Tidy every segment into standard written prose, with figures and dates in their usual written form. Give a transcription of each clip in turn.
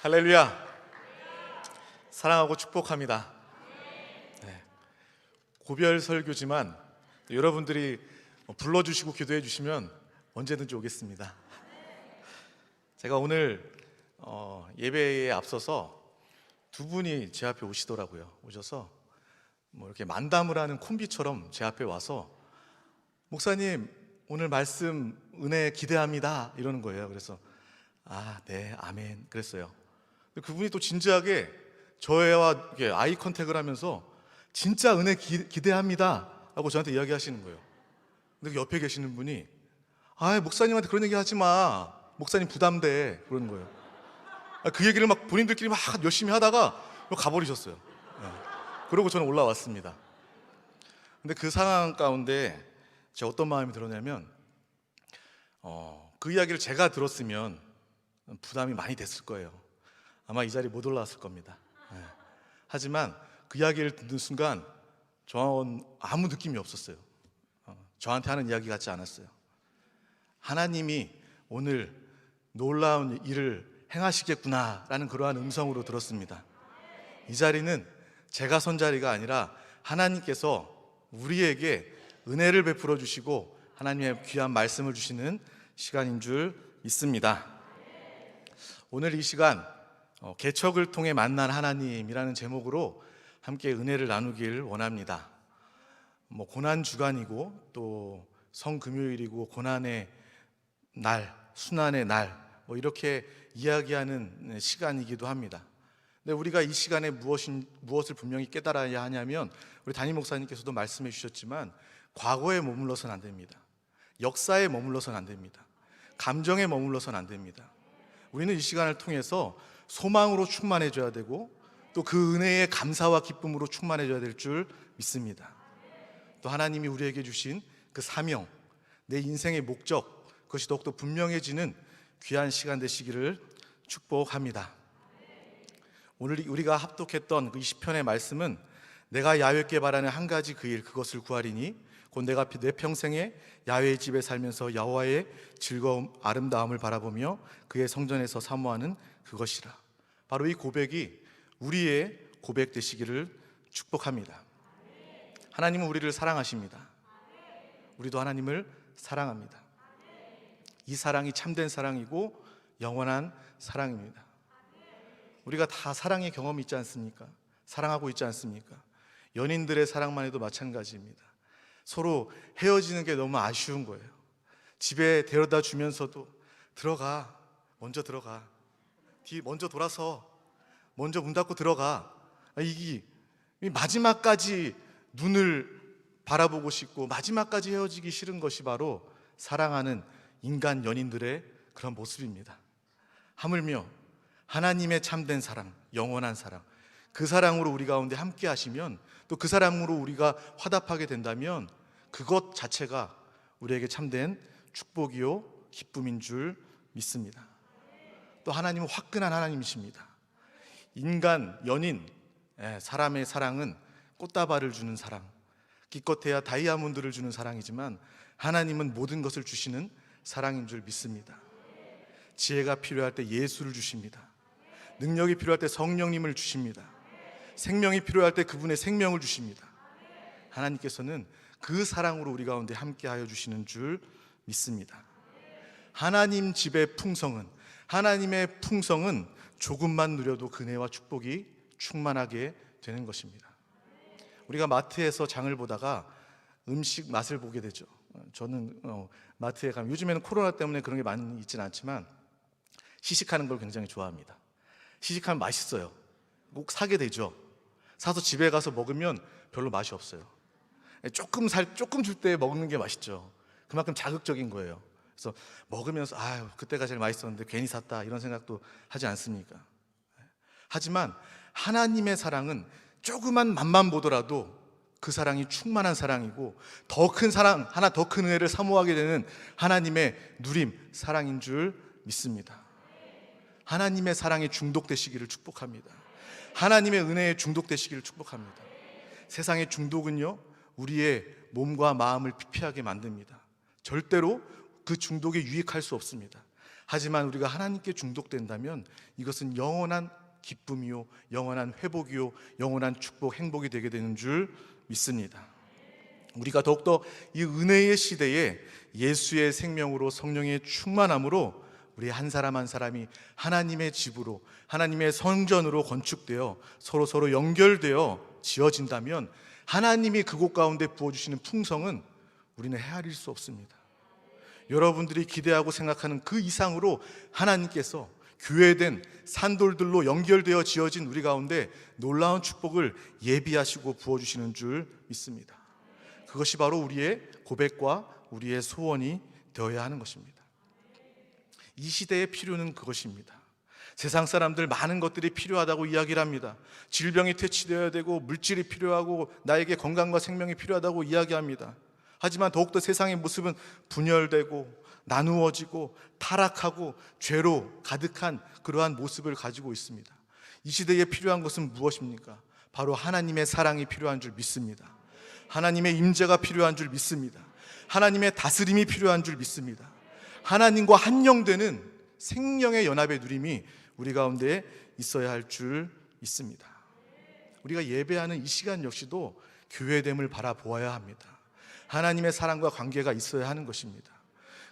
할렐루야. 사랑하고 축복합니다. 네. 고별 설교지만 여러분들이 불러주시고 기도해 주시면 언제든지 오겠습니다. 제가 오늘 예배에 앞서서 두 분이 제 앞에 오셔서 이렇게 만담을 하는 콤비처럼 제 앞에 와서 목사님 오늘 말씀 은혜 기대합니다 이러는 거예요. 그래서 네, 아멘 그랬어요. 그분이 또 진지하게 저와 아이 컨택을 하면서 진짜 은혜 기대합니다 라고 저한테 이야기하시는 거예요. 근데 옆에 계시는 분이 목사님한테 그런 얘기 하지 마, 목사님 부담돼 그러는 거예요. 그 얘기를 막 본인들끼리 막 열심히 하다가 가버리셨어요. 네. 그러고 저는 올라왔습니다. 근데 그 상황 가운데 제가 어떤 마음이 들었냐면 그 이야기를 제가 들었으면 부담이 많이 됐을 거예요. 아마 이 자리에 못 올라왔을 겁니다. 네. 하지만 그 이야기를 듣는 순간 저는 아무 느낌이 없었어요. 저한테 하는 이야기 같지 않았어요. 하나님이 오늘 놀라운 일을 행하시겠구나라는 그러한 음성으로 들었습니다. 이 자리는 제가 선 자리가 아니라 하나님께서 우리에게 은혜를 베풀어 주시고 하나님의 귀한 말씀을 주시는 시간인 줄 믿습니다. 오늘 이 시간 개척을 통해 만난 하나님이라는 제목으로 함께 은혜를 나누길 원합니다. 고난 주간이고 또 성금요일이고 고난의 날, 순환의 날 이렇게 이야기하는 시간이기도 합니다. 근데 우리가 이 시간에 무엇을 분명히 깨달아야 하냐면 우리 담임 목사님께서도 말씀해 주셨지만 과거에 머물러서는 안 됩니다. 역사에 머물러서는 안 됩니다. 감정에 머물러서는 안 됩니다. 우리는 이 시간을 통해서 소망으로 충만해져야 되고 또 그 은혜의 감사와 기쁨으로 충만해져야 될 줄 믿습니다. 또 하나님이 우리에게 주신 그 사명, 내 인생의 목적, 그것이 더욱더 분명해지는 귀한 시간 되시기를 축복합니다. 오늘 우리가 합독했던 그 20편의 말씀은 내가 야훼께 바라는 한 가지 그 일 그것을 구하리니 곧 내가 내 평생에 야훼의 집에 살면서 여호와의 즐거움 아름다움을 바라보며 그의 성전에서 사모하는 그것이라. 바로 이 고백이 우리의 고백 되시기를 축복합니다. 하나님은 우리를 사랑하십니다. 우리도 하나님을 사랑합니다. 이 사랑이 참된 사랑이고 영원한 사랑입니다. 우리가 다 사랑의 경험이 있지 않습니까? 사랑하고 있지 않습니까? 연인들의 사랑만 해도 마찬가지입니다. 서로 헤어지는 게 너무 아쉬운 거예요. 집에 데려다 주면서도 먼저 들어가, 뒤 먼저 돌아서 먼저 문 닫고 들어가. 이게 마지막까지 눈을 바라보고 싶고 마지막까지 헤어지기 싫은 것이 바로 사랑하는 인간 연인들의 그런 모습입니다. 하물며 하나님의 참된 사랑, 영원한 사랑, 그 사랑으로 우리 가운데 함께 하시면 또 그 사랑으로 우리가 화답하게 된다면 그것 자체가 우리에게 참된 축복이요 기쁨인 줄 믿습니다. 또 하나님은 화끈한 하나님이십니다. 인간, 연인, 사람의 사랑은 꽃다발을 주는 사랑, 기껏해야 다이아몬드를 주는 사랑이지만 하나님은 모든 것을 주시는 사랑인 줄 믿습니다. 지혜가 필요할 때 예수를 주십니다. 능력이 필요할 때 성령님을 주십니다. 생명이 필요할 때 그분의 생명을 주십니다. 하나님께서는 그 사랑으로 우리 가운데 함께하여 주시는 줄 믿습니다. 하나님 집의 풍성은, 하나님의 풍성은 조금만 누려도 은혜와 축복이 충만하게 되는 것입니다. 우리가 마트에서 장을 보다가 음식 맛을 보게 되죠. 저는 마트에 가면 요즘에는 코로나 때문에 그런 게 많이 있지는 않지만 시식하는 걸 굉장히 좋아합니다. 시식하면 맛있어요. 꼭 사게 되죠. 사서 집에 가서 먹으면 별로 맛이 없어요. 조금 줄 때 먹는 게 맛있죠. 그만큼 자극적인 거예요. 그래서 먹으면서 그때가 제일 맛있었는데 괜히 샀다 이런 생각도 하지 않습니까? 하지만 하나님의 사랑은 조그만 맛만 보더라도 그 사랑이 충만한 사랑이고 더 큰 사랑, 하나 더 큰 은혜를 사모하게 되는 하나님의 누림, 사랑인 줄 믿습니다. 하나님의 사랑에 중독되시기를 축복합니다. 하나님의 은혜에 중독되시기를 축복합니다. 세상의 중독은요 우리의 몸과 마음을 피폐하게 만듭니다. 절대로 그 중독에 유익할 수 없습니다. 하지만 우리가 하나님께 중독된다면 이것은 영원한 기쁨이요, 영원한 회복이요, 영원한 축복, 행복이 되게 되는 줄 믿습니다. 우리가 더욱더 이 은혜의 시대에 예수의 생명으로, 성령의 충만함으로 우리 한 사람 한 사람이 하나님의 집으로, 하나님의 성전으로 건축되어 서로 연결되어 지어진다면 하나님이 그곳 가운데 부어주시는 풍성은 우리는 헤아릴 수 없습니다. 여러분들이 기대하고 생각하는 그 이상으로 하나님께서 교회된 산돌들로 연결되어 지어진 우리 가운데 놀라운 축복을 예비하시고 부어주시는 줄 믿습니다. 그것이 바로 우리의 고백과 우리의 소원이 되어야 하는 것입니다. 이 시대의 필요는 그것입니다. 세상 사람들 많은 것들이 필요하다고 이야기를 합니다. 질병이 퇴치되어야 되고 물질이 필요하고 나에게 건강과 생명이 필요하다고 이야기합니다. 하지만 더욱더 세상의 모습은 분열되고 나누어지고 타락하고 죄로 가득한 그러한 모습을 가지고 있습니다. 이 시대에 필요한 것은 무엇입니까? 바로 하나님의 사랑이 필요한 줄 믿습니다. 하나님의 임재가 필요한 줄 믿습니다. 하나님의 다스림이 필요한 줄 믿습니다. 하나님과 한영되는 생명의 연합의 누림이 우리 가운데 있어야 할 줄 믿습니다. 우리가 예배하는 이 시간 역시도 교회됨을 바라보아야 합니다. 하나님의 사랑과 관계가 있어야 하는 것입니다.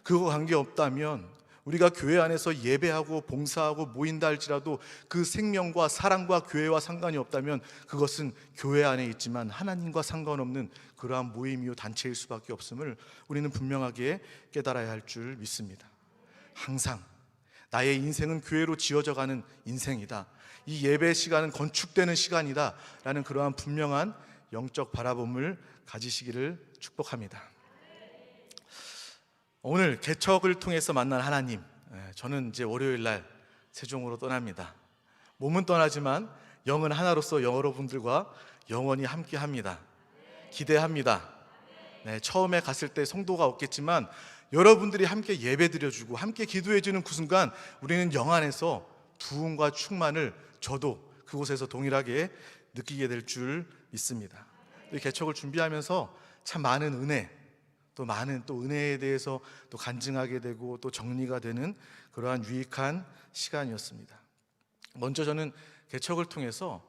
그거 관계 없다면 우리가 교회 안에서 예배하고 봉사하고 모인다 할지라도 그 생명과 사랑과 교회와 상관이 없다면 그것은 교회 안에 있지만 하나님과 상관없는 그러한 모임이요 단체일 수밖에 없음을 우리는 분명하게 깨달아야 할 줄 믿습니다. 항상 나의 인생은 교회로 지어져 가는 인생이다, 이 예배 시간은 건축되는 시간이다 라는 그러한 분명한 영적 바라봄을 가지시기를 축복합니다. 오늘 개척을 통해서 만난 하나님, 저는 이제 월요일 날 세종으로 떠납니다. 몸은 떠나지만 영은 하나로서 여러분들과 영원히 함께 합니다. 기대합니다. 처음에 갔을 때 성도가 없겠지만 여러분들이 함께 예배 드려주고 함께 기도해 주는 그 순간 우리는 영 안에서 부흥과 충만을 저도 그곳에서 동일하게 느끼게 될 줄 믿습니다. 이 개척을 준비하면서 참 많은 은혜, 또 많은 또 은혜에 대해서 또 간증하게 되고 또 정리가 되는 그러한 유익한 시간이었습니다. 먼저 저는 개척을 통해서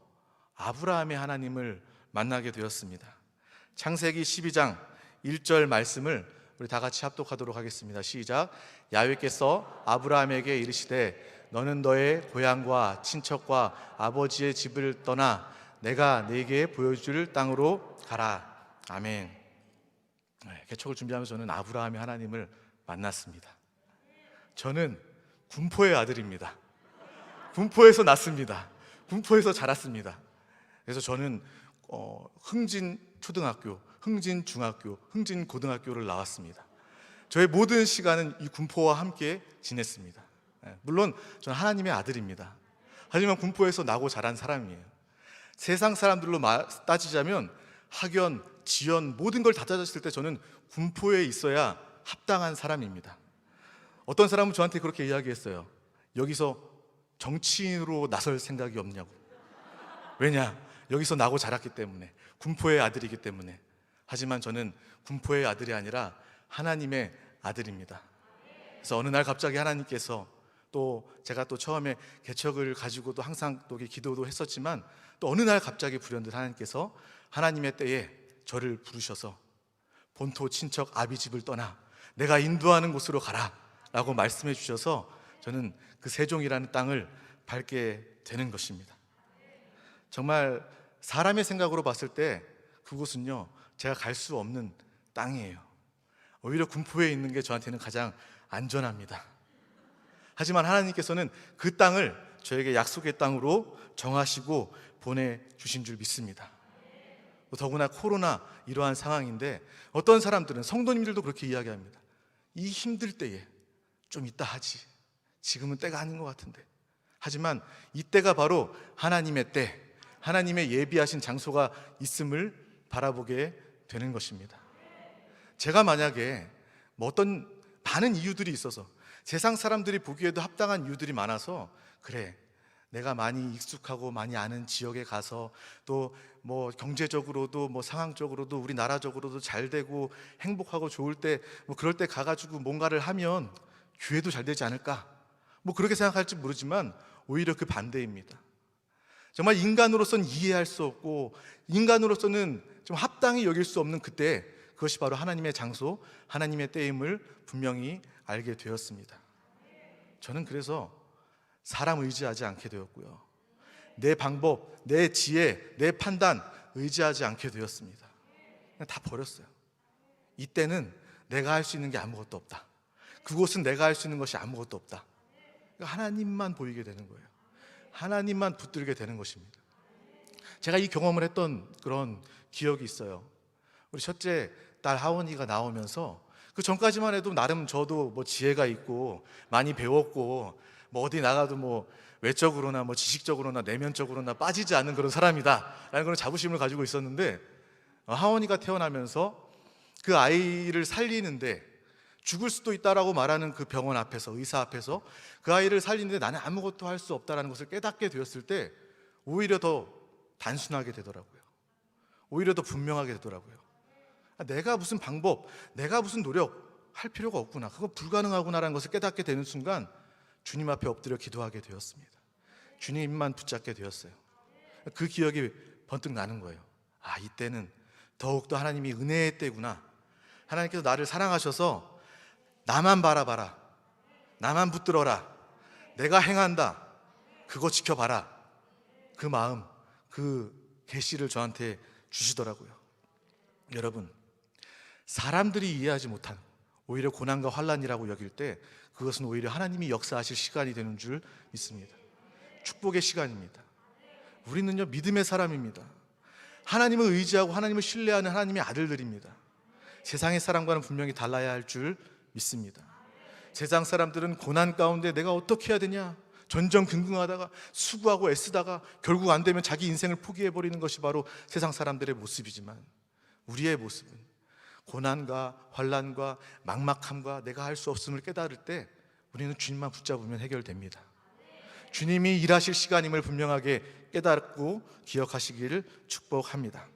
아브라함의 하나님을 만나게 되었습니다. 창세기 12장 1절 말씀을 우리 다 같이 합독하도록 하겠습니다. 시작. 야훼께서 아브라함에게 이르시되 너는 너의 고향과 친척과 아버지의 집을 떠나 내가 네게 보여줄 땅으로 가라. 아멘. 개척을 준비하면서 저는 아브라함의 하나님을 만났습니다. 저는 군포의 아들입니다. 군포에서 났습니다. 군포에서 자랐습니다. 그래서 저는 흥진 초등학교, 흥진 중학교, 흥진 고등학교를 나왔습니다. 저의 모든 시간은 이 군포와 함께 지냈습니다. 물론 저는 하나님의 아들입니다. 하지만 군포에서 나고 자란 사람이에요. 세상 사람들로 따지자면 학연, 지연 모든 걸 다 따졌을 때 저는 군포에 있어야 합당한 사람입니다. 어떤 사람은 저한테 그렇게 이야기했어요. 여기서 정치인으로 나설 생각이 없냐고. 왜냐? 여기서 나고 자랐기 때문에, 군포의 아들이기 때문에. 하지만 저는 군포의 아들이 아니라 하나님의 아들입니다. 그래서 어느 날 갑자기 하나님께서 또 제가 또 처음에 개척을 가지고 또 항상 또 기도도 했었지만 또 어느 날 갑자기 불현듯 하나님께서 하나님의 때에 저를 부르셔서 본토 친척 아비 집을 떠나 내가 인도하는 곳으로 가라 라고 말씀해 주셔서 저는 그 세종이라는 땅을 밟게 되는 것입니다. 정말 사람의 생각으로 봤을 때 그곳은요 제가 갈 수 없는 땅이에요. 오히려 군포에 있는 게 저한테는 가장 안전합니다. 하지만 하나님께서는 그 땅을 저에게 약속의 땅으로 정하시고 보내주신 줄 믿습니다. 더구나 코로나 이러한 상황인데 어떤 사람들은 성도님들도 그렇게 이야기합니다. 이 힘들 때에 좀 이따 하지, 지금은 때가 아닌 것 같은데. 하지만 이때가 바로 하나님의 때, 하나님의 예비하신 장소가 있음을 바라보게 되는 것입니다. 제가 만약에 뭐 어떤 많은 이유들이 있어서 세상 사람들이 보기에도 합당한 이유들이 많아서 그래 내가 많이 익숙하고 많이 아는 지역에 가서 또 뭐 경제적으로도 뭐 상황적으로도 우리나라적으로도 잘 되고 행복하고 좋을 때 뭐 그럴 때 가가지고 뭔가를 하면 교회도 잘 되지 않을까 뭐 그렇게 생각할지 모르지만 오히려 그 반대입니다. 정말 인간으로서는 이해할 수 없고 인간으로서는 좀 합당히 여길 수 없는 그때, 그것이 바로 하나님의 장소, 하나님의 때임을 분명히 알게 되었습니다. 저는 그래서 사람 의지하지 않게 되었고요, 내 방법, 내 지혜, 내 판단 의지하지 않게 되었습니다. 그냥 다 버렸어요. 이때는 내가 할 수 있는 게 아무것도 없다. 그곳은 내가 할 수 있는 것이 아무것도 없다. 하나님만 보이게 되는 거예요. 하나님만 붙들게 되는 것입니다. 제가 이 경험을 했던 그런 기억이 있어요. 우리 첫째 딸 하원이가 나오면서 그 전까지만 해도 나름 저도 뭐 지혜가 있고 많이 배웠고 뭐 어디 나가도 뭐 외적으로나 뭐 지식적으로나 내면적으로나 빠지지 않는 그런 사람이다 라는 그런 자부심을 가지고 있었는데, 하원이가 태어나면서 그 아이를 살리는데 죽을 수도 있다라고 말하는 그 병원 앞에서, 의사 앞에서 그 아이를 살리는데 나는 아무것도 할 수 없다는 것을 깨닫게 되었을 때 오히려 더 단순하게 되더라고요. 오히려 더 분명하게 되더라고요. 내가 무슨 방법, 내가 무슨 노력 할 필요가 없구나, 그거 불가능하구나라는 것을 깨닫게 되는 순간 주님 앞에 엎드려 기도하게 되었습니다. 주님만 붙잡게 되었어요. 그 기억이 번뜩 나는 거예요. 이때는 더욱더 하나님이 은혜의 때구나. 하나님께서 나를 사랑하셔서 나만 바라봐라, 나만 붙들어라, 내가 행한다, 그거 지켜봐라. 그 마음, 그 계시를 저한테 주시더라고요. 여러분, 사람들이 이해하지 못한 오히려 고난과 환난이라고 여길 때 그것은 오히려 하나님이 역사하실 시간이 되는 줄 믿습니다. 축복의 시간입니다. 우리는요, 믿음의 사람입니다. 하나님을 의지하고 하나님을 신뢰하는 하나님의 아들들입니다. 세상의 사람과는 분명히 달라야 할 줄 믿습니다. 세상 사람들은 고난 가운데 내가 어떻게 해야 되냐 전전긍긍하다가 수고하고 애쓰다가 결국 안 되면 자기 인생을 포기해버리는 것이 바로 세상 사람들의 모습이지만, 우리의 모습은 고난과 환난과 막막함과 내가 할 수 없음을 깨달을 때 우리는 주님만 붙잡으면 해결됩니다. 주님이 일하실 시간임을 분명하게 깨닫고 기억하시기를 축복합니다.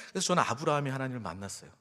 그래서 저는 아브라함이 하나님을 만났어요.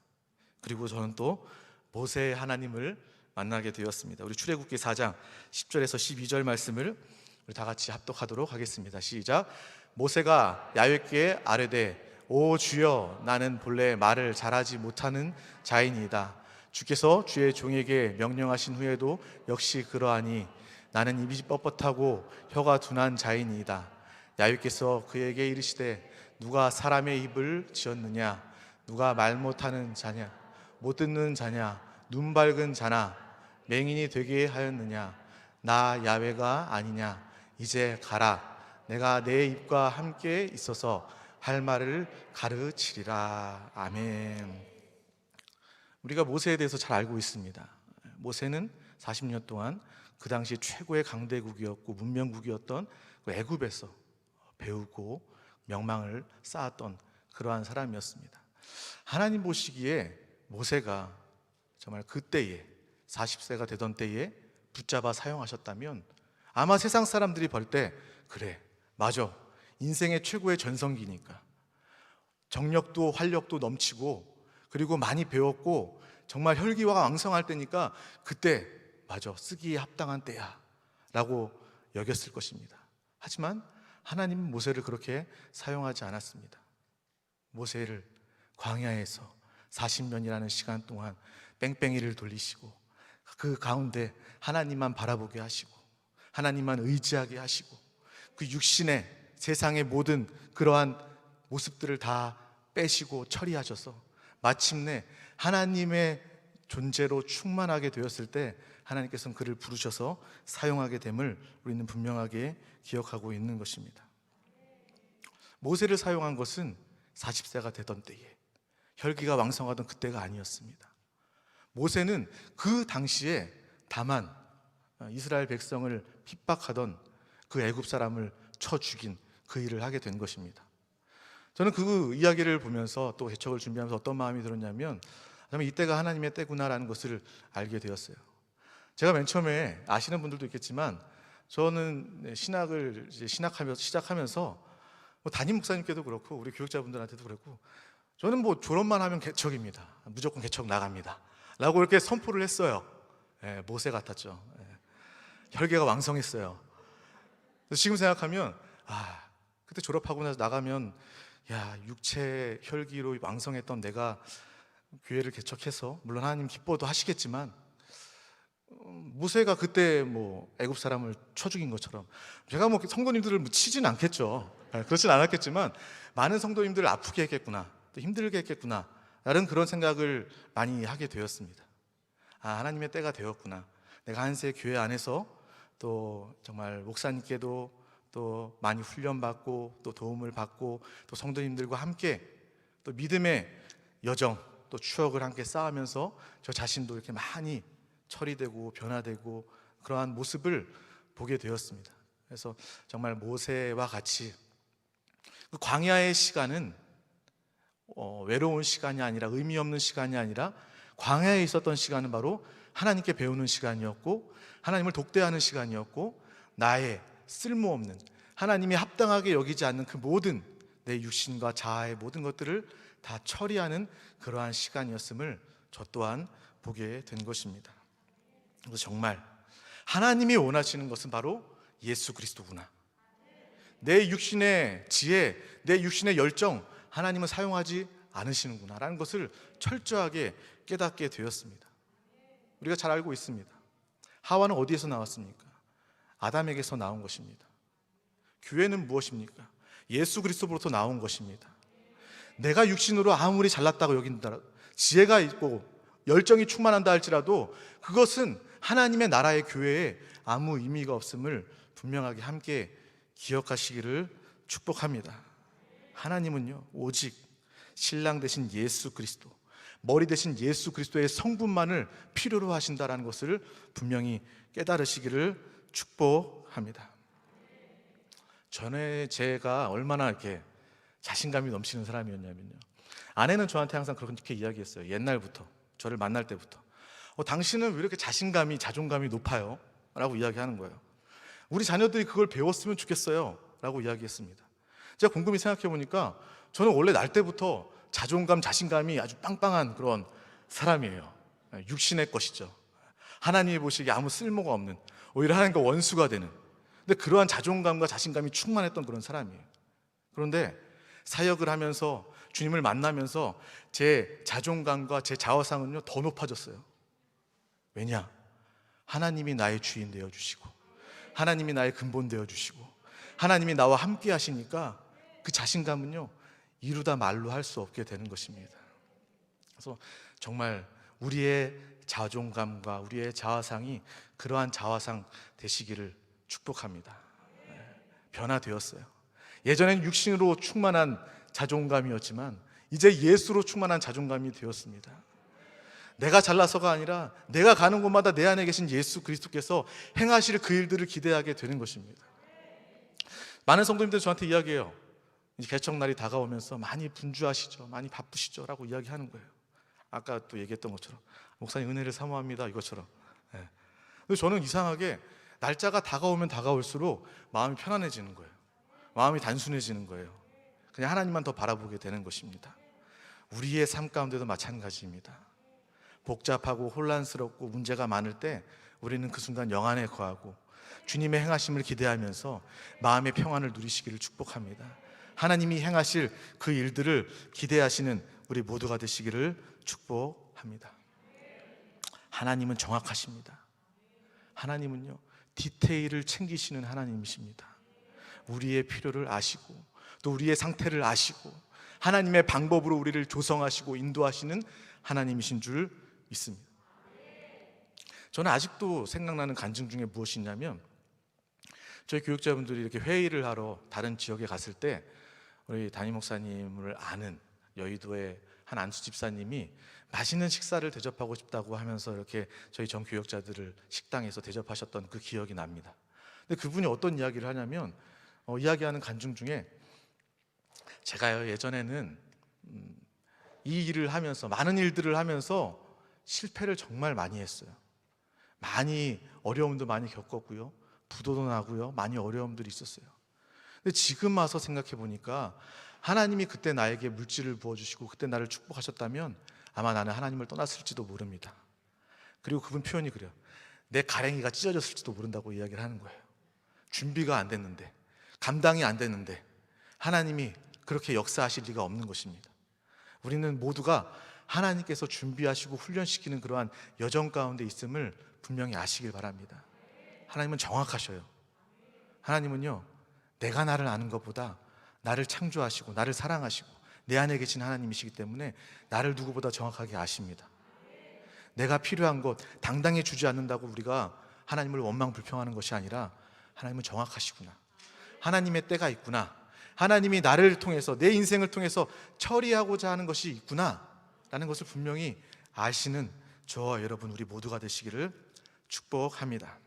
그리고 저는 또 모세의 하나님을 만나게 되었습니다. 우리 출애굽기 4장 10절에서 12절 말씀을 우리 다 같이 합독하도록 하겠습니다. 시작. 모세가 야훼께 아뢰되 오 주여, 나는 본래 말을 잘하지 못하는 자이니이다. 주께서 주의 종에게 명령하신 후에도 역시 그러하니 나는 입이 뻣뻣하고 혀가 둔한 자이니이다. 야훼께서 그에게 이르시되 누가 사람의 입을 지었느냐? 누가 말 못하는 자냐? 못 듣는 자냐? 눈 밝은 자나? 맹인이 되게 하였느냐? 나 야훼가 아니냐? 이제 가라. 내가 내 입과 함께 있어서 할 말을 가르치리라. 아멘. 우리가 모세에 대해서 잘 알고 있습니다. 모세는 40년 동안 그 당시 최고의 강대국이었고 문명국이었던 그 애굽에서 배우고 명망을 쌓았던 그러한 사람이었습니다. 하나님 보시기에 모세가 정말 그때에 40세가 되던 때에 붙잡아 사용하셨다면 아마 세상 사람들이 볼 때 그래, 맞아, 인생의 최고의 전성기니까 정력도 활력도 넘치고 그리고 많이 배웠고 정말 혈기가 왕성할 때니까 그때 맞아, 쓰기에 합당한 때야 라고 여겼을 것입니다. 하지만 하나님은 모세를 그렇게 사용하지 않았습니다. 모세를 광야에서 40년이라는 시간 동안 뺑뺑이를 돌리시고 그 가운데 하나님만 바라보게 하시고 하나님만 의지하게 하시고 그 육신의 세상의 모든 그러한 모습들을 다 빼시고 처리하셔서 마침내 하나님의 존재로 충만하게 되었을 때 하나님께서는 그를 부르셔서 사용하게 됨을 우리는 분명하게 기억하고 있는 것입니다. 모세를 사용한 것은 40세가 되던 때에 혈기가 왕성하던 그때가 아니었습니다. 모세는 그 당시에 다만 이스라엘 백성을 핍박하던 그 애굽 사람을 쳐 죽인 그 일을 하게 된 것입니다. 저는 그 이야기를 보면서 또 개척을 준비하면서 어떤 마음이 들었냐면 정말 이때가 하나님의 때구나라는 것을 알게 되었어요. 제가 맨 처음에 아시는 분들도 있겠지만 저는 신학을 시작하면서 뭐 담임 목사님께도 그렇고 우리 교육자분들한테도 그렇고 저는 뭐 졸업만 하면 개척입니다. 무조건 개척 나갑니다 라고 이렇게 선포를 했어요. 모세 같았죠. 혈기가 왕성했어요. 그래서 지금 생각하면 그때 졸업하고 나서 나가면 육체 혈기로 왕성했던 내가 교회를 개척해서 물론 하나님 기뻐도 하시겠지만 모세가 그때 애굽 사람을 쳐 죽인 것처럼 제가 성도님들을 치진 않겠죠. 그렇진 않았겠지만 많은 성도님들을 아프게 했겠구나, 또 힘들게 했겠구나 라는 그런 생각을 많이 하게 되었습니다. 하나님의 때가 되었구나. 내가 한세 교회 안에서 또 정말 목사님께도 또 많이 훈련받고 또 도움을 받고 또 성도님들과 함께 또 믿음의 여정 또 추억을 함께 쌓으면서 저 자신도 이렇게 많이 처리되고 변화되고 그러한 모습을 보게 되었습니다. 그래서 정말 모세와 같이 그 광야의 시간은 외로운 시간이 아니라 의미 없는 시간이 아니라 광야에 있었던 시간은 바로 하나님께 배우는 시간이었고 하나님을 독대하는 시간이었고 나의 쓸모없는 하나님이 합당하게 여기지 않는 그 모든 내 육신과 자아의 모든 것들을 다 처리하는 그러한 시간이었음을 저 또한 보게 된 것입니다. 그래서 정말 하나님이 원하시는 것은 바로 예수 그리스도구나. 내 육신의 지혜, 내 육신의 열정 하나님은 사용하지 않으시는구나 라는 것을 철저하게 깨닫게 되었습니다. 우리가 잘 알고 있습니다. 하와는 어디에서 나왔습니까? 아담에게서 나온 것입니다. 교회는 무엇입니까? 예수 그리스도로부터 나온 것입니다. 내가 육신으로 아무리 잘났다고 여긴다, 지혜가 있고 열정이 충만한다 할지라도 그것은 하나님의 나라의 교회에 아무 의미가 없음을 분명하게 함께 기억하시기를 축복합니다. 하나님은요 오직 신랑 되신 예수 그리스도, 머리 되신 예수 그리스도의 성분만을 필요로 하신다라는 것을 분명히 깨달으시기를 축복합니다. 전에 제가 얼마나 이렇게 자신감이 넘치는 사람이었냐면요, 아내는 저한테 항상 그렇게 이야기했어요. 옛날부터, 저를 만날 때부터 당신은 왜 이렇게 자존감이 높아요? 라고 이야기하는 거예요. 우리 자녀들이 그걸 배웠으면 좋겠어요 라고 이야기했습니다. 제가 곰곰이 생각해 보니까 저는 원래 날 때부터 자신감이 아주 빵빵한 그런 사람이에요. 육신의 것이죠. 하나님이 보시기에 아무 쓸모가 없는, 오히려 하나님과 원수가 되는, 근데 그러한 자존감과 자신감이 충만했던 그런 사람이에요. 그런데 사역을 하면서 주님을 만나면서 제 자존감과 제 자화상은요 더 높아졌어요. 왜냐? 하나님이 나의 주인 되어주시고 하나님이 나의 근본 되어주시고 하나님이 나와 함께 하시니까 그 자신감은요 이루다 말로 할 수 없게 되는 것입니다. 그래서 정말 우리의 자존감과 우리의 자화상이 그러한 자화상 되시기를 축복합니다. 변화되었어요. 예전엔 육신으로 충만한 자존감이었지만 이제 예수로 충만한 자존감이 되었습니다. 내가 잘나서가 아니라 내가 가는 곳마다 내 안에 계신 예수 그리스도께서 행하실 그 일들을 기대하게 되는 것입니다. 많은 성도님들이 저한테 이야기해요. 이제 개척날이 다가오면서 많이 분주하시죠, 많이 바쁘시죠 라고 이야기하는 거예요. 아까 또 얘기했던 것처럼 목사님 은혜를 사모합니다 이것처럼. 근데 저는 이상하게 날짜가 다가오면 다가올수록 마음이 편안해지는 거예요. 마음이 단순해지는 거예요. 그냥 하나님만 더 바라보게 되는 것입니다. 우리의 삶 가운데도 마찬가지입니다. 복잡하고 혼란스럽고 문제가 많을 때 우리는 그 순간 영안에 거하고 주님의 행하심을 기대하면서 마음의 평안을 누리시기를 축복합니다. 하나님이 행하실 그 일들을 기대하시는 우리 모두가 되시기를 축복합니다. 하나님은 정확하십니다. 하나님은요 디테일을 챙기시는 하나님이십니다. 우리의 필요를 아시고 또 우리의 상태를 아시고 하나님의 방법으로 우리를 조성하시고 인도하시는 하나님이신 줄 믿습니다. 저는 아직도 생각나는 간증 중에 무엇이 있냐면, 저희 교육자분들이 이렇게 회의를 하러 다른 지역에 갔을 때 우리 담임 목사님을 아는 여의도의 한 안수 집사님이 맛있는 식사를 대접하고 싶다고 하면서 이렇게 저희 전 교역자들을 식당에서 대접하셨던 그 기억이 납니다. 근데 그분이 어떤 이야기를 하냐면, 이야기하는 간증 중에 제가요 예전에는 이 일을 하면서 많은 일들을 하면서 실패를 정말 많이 했어요. 많이 어려움도 많이 겪었고요, 부도도 나고요, 많이 어려움들이 있었어요. 근데 지금 와서 생각해 보니까 하나님이 그때 나에게 물질을 부어주시고 그때 나를 축복하셨다면 아마 나는 하나님을 떠났을지도 모릅니다. 그리고 그분 표현이 그래요. 내 가랭이가 찢어졌을지도 모른다고 이야기를 하는 거예요. 준비가 안 됐는데, 감당이 안 됐는데 하나님이 그렇게 역사하실 리가 없는 것입니다. 우리는 모두가 하나님께서 준비하시고 훈련시키는 그러한 여정 가운데 있음을 분명히 아시길 바랍니다. 하나님은 정확하셔요. 하나님은요, 내가 나를 아는 것보다 나를 창조하시고 나를 사랑하시고 내 안에 계신 하나님이시기 때문에 나를 누구보다 정확하게 아십니다. 내가 필요한 것 당당히 주지 않는다고 우리가 하나님을 원망불평하는 것이 아니라, 하나님은 정확하시구나, 하나님의 때가 있구나, 하나님이 나를 통해서, 내 인생을 통해서 처리하고자 하는 것이 있구나 라는 것을 분명히 아시는 저와 여러분, 우리 모두가 되시기를 축복합니다.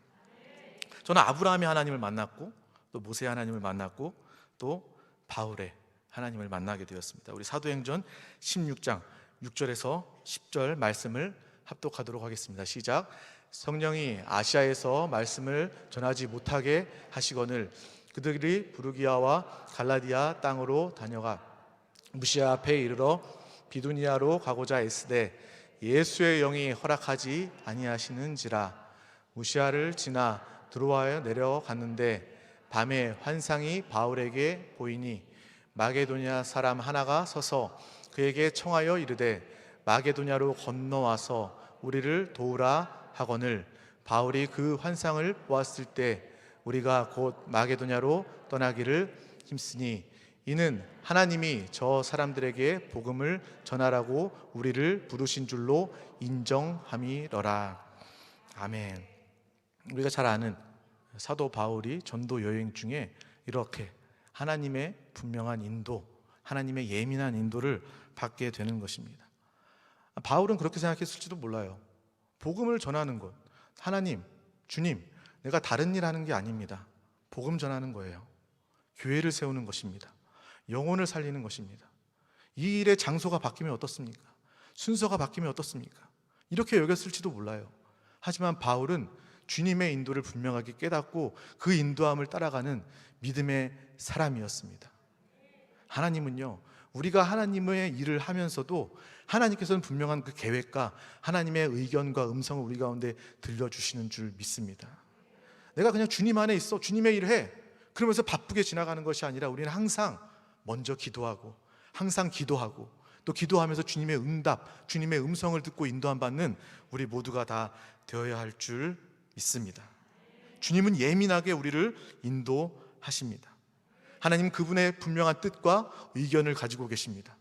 저는 아브라함의 하나님을 만났고, 또 모세의 하나님을 만났고, 또 바울의 하나님을 만나게 되었습니다. 우리 사도행전 16장 6절에서 10절 말씀을 합독하도록 하겠습니다. 시작. 성령이 아시아에서 말씀을 전하지 못하게 하시거늘 그들이 부르기아와 갈라디아 땅으로 다녀가 무시아 앞에 이르러 비두니아로 가고자 애쓰되 예수의 영이 허락하지 아니하시는지라. 무시아를 지나 드로아에 내려갔는데 밤에 환상이 바울에게 보이니 마게도냐 사람 하나가 서서 그에게 청하여 이르되 마게도냐로 건너와서 우리를 도우라 하거늘 바울이 그 환상을 보았을 때 우리가 곧 마게도냐로 떠나기를 힘쓰니 이는 하나님이 저 사람들에게 복음을 전하라고 우리를 부르신 줄로 인정함이러라. 아멘. 우리가 잘 아는 사도 바울이 전도 여행 중에 이렇게 하나님의 분명한 인도, 하나님의 예민한 인도를 받게 되는 것입니다. 바울은 그렇게 생각했을지도 몰라요. 복음을 전하는 것, 하나님, 주님, 내가 다른 일 하는 게 아닙니다. 복음 전하는 거예요. 교회를 세우는 것입니다. 영혼을 살리는 것입니다. 이 일의 장소가 바뀌면 어떻습니까? 순서가 바뀌면 어떻습니까? 이렇게 여겼을지도 몰라요. 하지만 바울은 주님의 인도를 분명하게 깨닫고 그 인도함을 따라가는 믿음의 사람이었습니다. 하나님은요, 우리가 하나님의 일을 하면서도 하나님께서는 분명한 그 계획과 하나님의 의견과 음성을 우리 가운데 들려주시는 줄 믿습니다. 내가 그냥 주님 안에 있어, 주님의 일을 해, 그러면서 바쁘게 지나가는 것이 아니라 우리는 항상 먼저 기도하고, 항상 기도하고, 또 기도하면서 주님의 응답, 주님의 음성을 듣고 인도함 받는 우리 모두가 다 되어야 할 줄 믿습니다. 주님은 예민하게 우리를 인도하십니다. 하나님 그분의 분명한 뜻과 의견을 가지고 계십니다.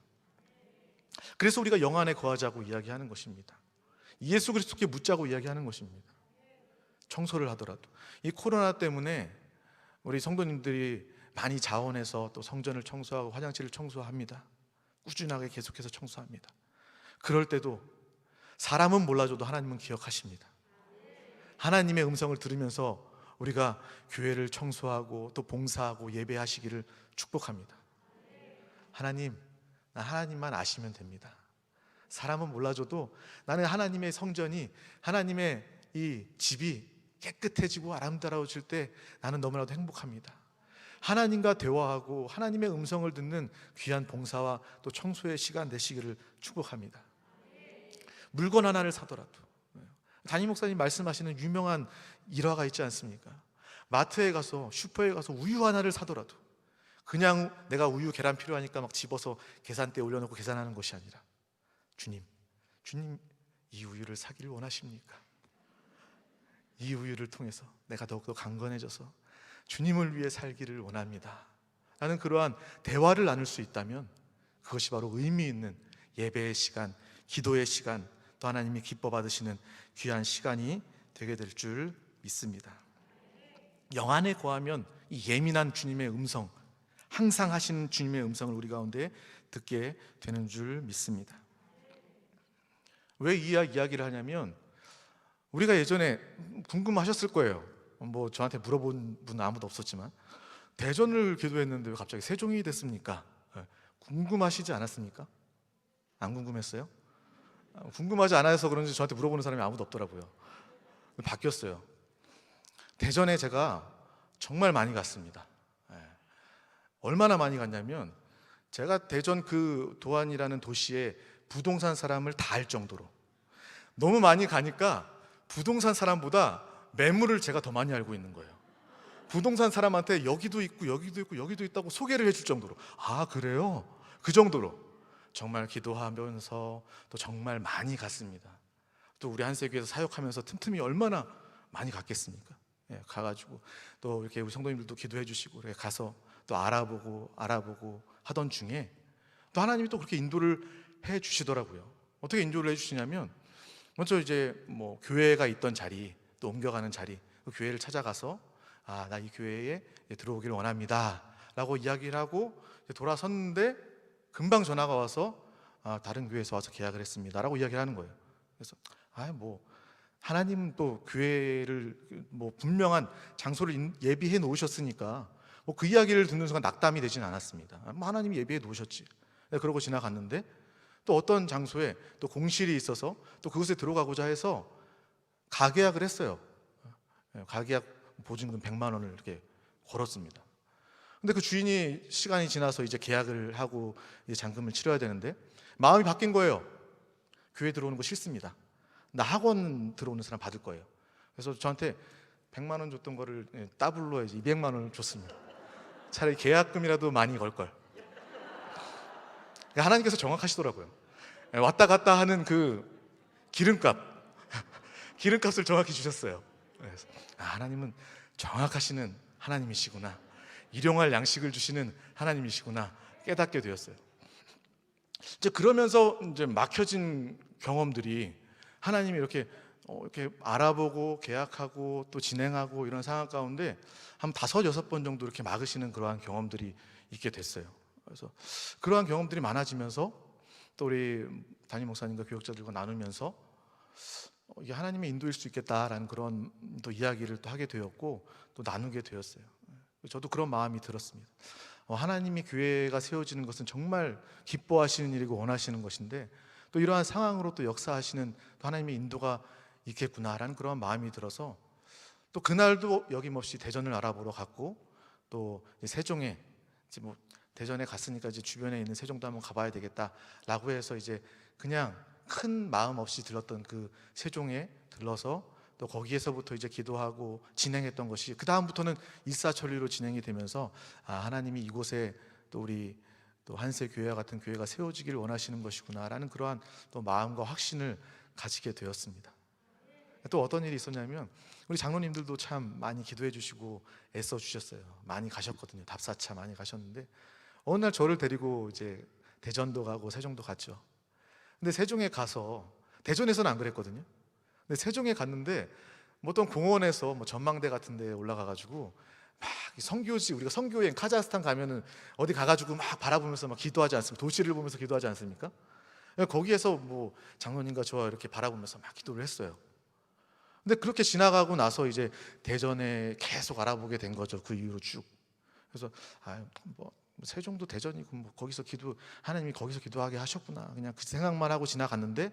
그래서 우리가 영안에 거하자고 이야기하는 것입니다. 예수 그리스도께 묻자고 이야기하는 것입니다. 청소를 하더라도 이 코로나 때문에 우리 성도님들이 많이 자원해서 또 성전을 청소하고 화장실을 청소합니다. 꾸준하게 계속해서 청소합니다. 그럴 때도 사람은 몰라줘도 하나님은 기억하십니다. 하나님의 음성을 들으면서 우리가 교회를 청소하고 또 봉사하고 예배하시기를 축복합니다. 하나님, 나 하나님만 아시면 됩니다. 사람은 몰라줘도 나는 하나님의 성전이, 하나님의 이 집이 깨끗해지고 아름다워질 때 나는 너무나도 행복합니다. 하나님과 대화하고 하나님의 음성을 듣는 귀한 봉사와 또 청소의 시간 되시기를 축복합니다. 물건 하나를 사더라도, 담임 목사님 말씀하시는 유명한 일화가 있지 않습니까? 마트에 가서, 슈퍼에 가서 우유 하나를 사더라도 그냥 내가 우유 계란 필요하니까 막 집어서 계산대에 올려놓고 계산하는 것이 아니라, 주님 이 우유를 사기를 원하십니까? 이 우유를 통해서 내가 더욱더 강건해져서 주님을 위해 살기를 원합니다 라는 그러한 대화를 나눌 수 있다면 그것이 바로 의미 있는 예배의 시간, 기도의 시간, 또 하나님이 기뻐 받으시는 귀한 시간이 되게 될 줄 믿습니다. 영안에 거하면 이 예민한 주님의 음성, 항상 하시는 주님의 음성을 우리 가운데 듣게 되는 줄 믿습니다. 왜 이 이야기를 하냐면, 우리가 예전에 궁금하셨을 거예요. 뭐 저한테 물어본 분은 아무도 없었지만, 대전을 기도했는데 왜 갑자기 세종이 됐습니까? 궁금하시지 않았습니까? 안 궁금했어요? 궁금하지 않아서 그런지 저한테 물어보는 사람이 아무도 없더라고요. 바뀌었어요. 대전에 제가 정말 많이 갔습니다. 얼마나 많이 갔냐면, 제가 대전 그 도안이라는 도시에 부동산 사람을 다 알 정도로, 너무 많이 가니까 부동산 사람보다 매물을 제가 더 많이 알고 있는 거예요. 부동산 사람한테 여기도 있고 여기도 있고 여기도 있다고 소개를 해줄 정도로. 아, 그래요? 그 정도로 정말 기도하면서 또 정말 많이 갔습니다. 또 우리 한세교에서 사역하면서 틈틈이 얼마나 많이 갔겠습니까? 예, 가가지고 또 이렇게 우리 성도님들도 기도해 주시고 이렇게 가서 또 알아보고 하던 중에 또 하나님이 또 그렇게 인도를 해 주시더라고요. 어떻게 인도를 해 주시냐면, 먼저 이제 뭐 교회가 있던 자리, 또 옮겨가는 자리, 그 교회를 찾아가서 아, 나 이 교회에 들어오길 원합니다 라고 이야기를 하고 돌아섰는데 금방 전화가 와서 아, 다른 교회에서 와서 계약을 했습니다 라고 이야기를 하는 거예요. 그래서 뭐 하나님 또 교회를 뭐 분명한 장소를 예비해 놓으셨으니까 뭐 그 이야기를 듣는 순간 낙담이 되진 않았습니다. 뭐 하나님이 예비해 놓으셨지. 네, 그러고 지나갔는데 또 어떤 장소에 또 공실이 있어서 또 그곳에 들어가고자 해서 가계약을 했어요. 가계약 보증금 100만 원을 이렇게 걸었습니다. 근데 그 주인이 시간이 지나서 이제 계약을 하고 이제 잔금을 치러야 되는데 마음이 바뀐 거예요. 교회 들어오는 거 싫습니다. 나 학원 들어오는 사람 받을 거예요. 그래서 저한테 100만 원 줬던 거를 더블로 해서 200만 원을 줬습니다. 차라리 계약금이라도 많이 걸 걸. 하나님께서 정확하시더라고요. 왔다 갔다 하는 그 기름값을 정확히 주셨어요. 그래서 하나님은 정확하시는 하나님이시구나, 일용할 양식을 주시는 하나님이시구나 깨닫게 되었어요. 이제 그러면서 이제 막혀진 경험들이 하나님이 이렇게 알아보고 계약하고 또 진행하고 이런 상황 가운데 한 5-6번 정도 이렇게 막으시는 그러한 경험들이 있게 됐어요. 그래서 그러한 경험들이 많아지면서 또 우리 담임 목사님과 교역자들과 나누면서 이게 하나님의 인도일 수 있겠다라는 그런 또 이야기를 또 하게 되었고 또 나누게 되었어요. 저도 그런 마음이 들었습니다. 하나님이 교회가 세워지는 것은 정말 기뻐하시는 일이고 원하시는 것인데 또 이러한 상황으로 또 역사하시는 또 하나님의 인도가 있겠구나라는 그런 마음이 들어서 또 그날도 여김없이 대전을 알아보러 갔고 또 세종에 이제 뭐 대전에 갔으니까 이제 주변에 있는 세종도 한번 가봐야 되겠다라고 해서 이제 그냥 큰 마음 없이 들렀던 그 세종에 들러서 또 거기에서부터 이제 기도하고 진행했던 것이 그 다음부터는 일사천리로 진행이 되면서 하나님이 이곳에 또 우리 또 한세 교회와 같은 교회가 세워지기를 원하시는 것이구나라는 그러한 또 마음과 확신을 가지게 되었습니다. 또 어떤 일이 있었냐면 우리 장로님들도 참 많이 기도해 주시고 애써 주셨어요. 많이 가셨거든요. 답사차 많이 가셨는데 어느 날 저를 데리고 이제 대전도 가고 세종도 갔죠. 근데 세종에 가서, 대전에서는 안 그랬거든요. 근데 세종에 갔는데 뭐 어떤 공원에서 뭐 전망대 같은 데 올라가가지고 막 선교지, 우리가 선교여행 카자흐스탄 가면은 어디 가가지고 막 바라보면서 막 기도하지 않습니까? 도시를 보면서 기도하지 않습니까? 거기에서 뭐 장로님과 저와 이렇게 바라보면서 막 기도를 했어요. 근데 그렇게 지나가고 나서 이제 대전에 계속 알아보게 된 거죠. 그 이후로 쭉. 그래서 뭐 세종도 대전이고 뭐 거기서 하나님이 거기서 기도하게 하셨구나, 그냥 그 생각만 하고 지나갔는데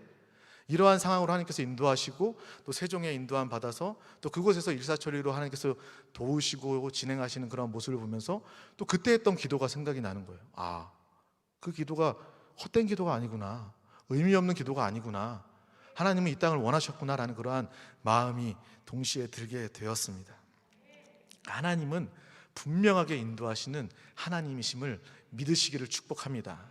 이러한 상황으로 하나님께서 인도하시고 또 세종에 인도함 받아서 또 그곳에서 일사천리로 하나님께서 도우시고 진행하시는 그런 모습을 보면서 또 그때 했던 기도가 생각이 나는 거예요. 그 기도가 헛된 기도가 아니구나, 의미 없는 기도가 아니구나, 하나님은 이 땅을 원하셨구나라는 그러한 마음이 동시에 들게 되었습니다. 하나님은 분명하게 인도하시는 하나님이심을 믿으시기를 축복합니다.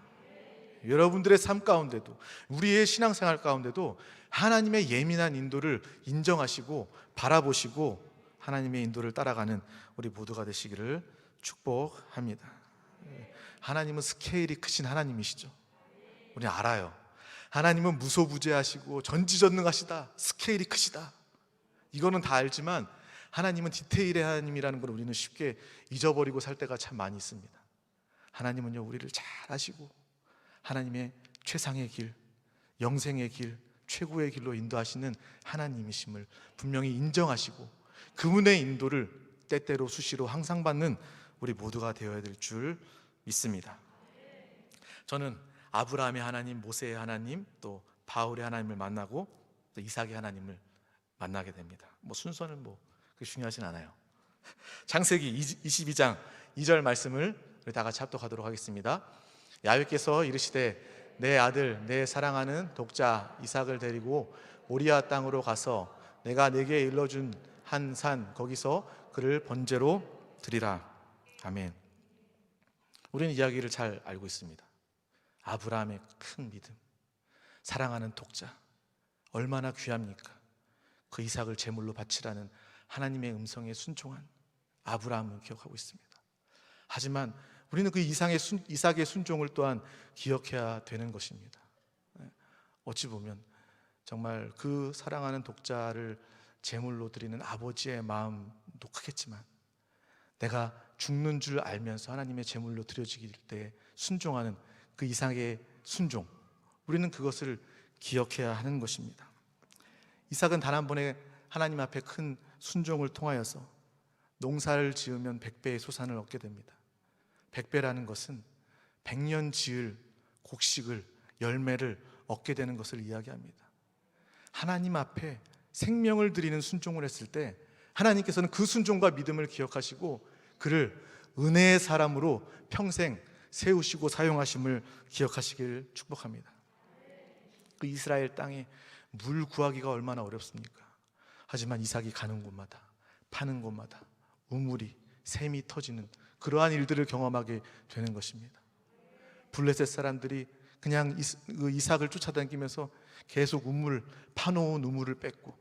여러분들의 삶 가운데도, 우리의 신앙생활 가운데도 하나님의 예민한 인도를 인정하시고 바라보시고 하나님의 인도를 따라가는 우리 모두가 되시기를 축복합니다. 하나님은 스케일이 크신 하나님이시죠. 우리 알아요. 하나님은 무소부재하시고 전지전능하시다, 스케일이 크시다, 이거는 다 알지만 하나님은 디테일의 하나님이라는 걸 우리는 쉽게 잊어버리고 살 때가 참 많이 있습니다. 하나님은요, 우리를 잘 아시고 하나님의 최상의 길, 영생의 길, 최고의 길로 인도하시는 하나님이심을 분명히 인정하시고 그분의 인도를 때때로 수시로 항상 받는 우리 모두가 되어야 될 줄 믿습니다. 저는 아브라함의 하나님, 모세의 하나님, 또 바울의 하나님을 만나고 또 이삭의 하나님을 만나게 됩니다. 순서는 그게 중요하진 않아요. 창세기 22장 2절 말씀을 우리 다 같이 합독하도록 하겠습니다. 야훼께서 이르시되 내 아들 내 사랑하는 독자 이삭을 데리고 모리아 땅으로 가서 내가 네게 일러준 한 산 거기서 그를 번제로 드리라. 아멘. 우리는 이야기를 잘 알고 있습니다. 아브라함의 큰 믿음, 사랑하는 독자, 얼마나 귀합니까? 그 이삭을 제물로 바치라는 하나님의 음성에 순종한 아브라함을 기억하고 있습니다. 하지만 우리는 그 이삭의 순종을 또한 기억해야 되는 것입니다. 어찌 보면 정말 그 사랑하는 독자를 제물로 드리는 아버지의 마음도 크겠지만, 내가 죽는 줄 알면서 하나님의 제물로 드려지길 때 순종하는 그 이삭의 순종, 우리는 그것을 기억해야 하는 것입니다. 이삭은 단 한 번의 하나님 앞에 큰 순종을 통하여서 농사를 지으면 100배의 소산을 얻게 됩니다. 100배라는 것은 100년 지을 곡식을, 열매를 얻게 되는 것을 이야기합니다. 하나님 앞에 생명을 드리는 순종을 했을 때 하나님께서는 그 순종과 믿음을 기억하시고 그를 은혜의 사람으로 평생 세우시고 사용하심을 기억하시길 축복합니다. 그 이스라엘 땅에 물 구하기가 얼마나 어렵습니까? 하지만 이삭이 가는 곳마다, 파는 곳마다 우물이, 샘이 터지는 그러한 일들을 경험하게 되는 것입니다. 블레셋 사람들이 그냥 이삭을 쫓아다니면서 계속 파놓은 우물을 뺏고,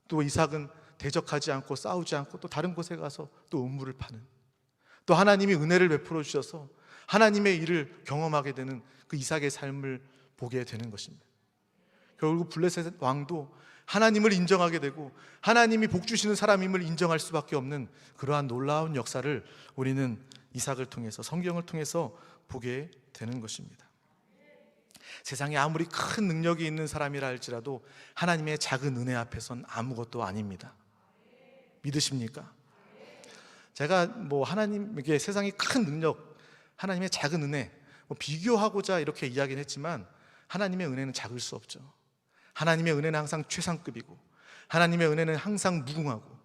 또 이삭은 대적하지 않고 싸우지 않고 또 다른 곳에 가서 또 우물을 파는, 또 하나님이 은혜를 베풀어 주셔서 하나님의 일을 경험하게 되는 그 이삭의 삶을 보게 되는 것입니다. 결국 블레셋 왕도 하나님을 인정하게 되고 하나님이 복 주시는 사람임을 인정할 수밖에 없는 그러한 놀라운 역사를 우리는 이삭을 통해서, 성경을 통해서 보게 되는 것입니다. 세상에 아무리 큰 능력이 있는 사람이라 할지라도 하나님의 작은 은혜 앞에선 아무것도 아닙니다. 믿으십니까? 제가 하나님에게 세상의 큰 능력, 하나님의 작은 은혜 비교하고자 이렇게 이야기는 했지만, 하나님의 은혜는 작을 수 없죠. 하나님의 은혜는 항상 최상급이고, 하나님의 은혜는 항상 무궁하고,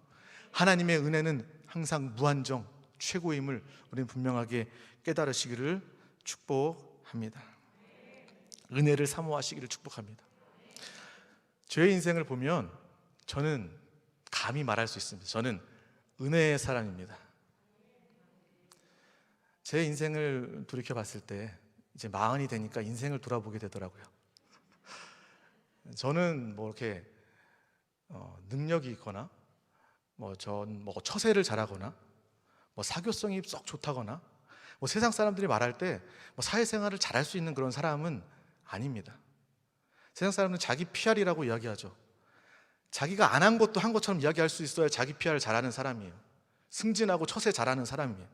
하나님의 은혜는 항상 무한정 최고임을 우리는 분명하게 깨달으시기를 축복합니다. 은혜를 사모하시기를 축복합니다. 제 인생을 보면 저는 감히 말할 수 있습니다. 저는 은혜의 사람입니다. 제 인생을 돌이켜 봤을 때 이제 40이 되니까 인생을 돌아보게 되더라고요. 저는 이렇게 능력이 있거나 처세를 잘하거나 사교성이 썩 좋다거나 세상 사람들이 말할 때 사회생활을 잘할 수 있는 그런 사람은 아닙니다. 세상 사람은 자기 PR이라고 이야기하죠. 자기가 안 한 것도 한 것처럼 이야기할 수 있어야 자기 PR을 잘하는 사람이에요. 승진하고 처세 잘하는 사람이에요.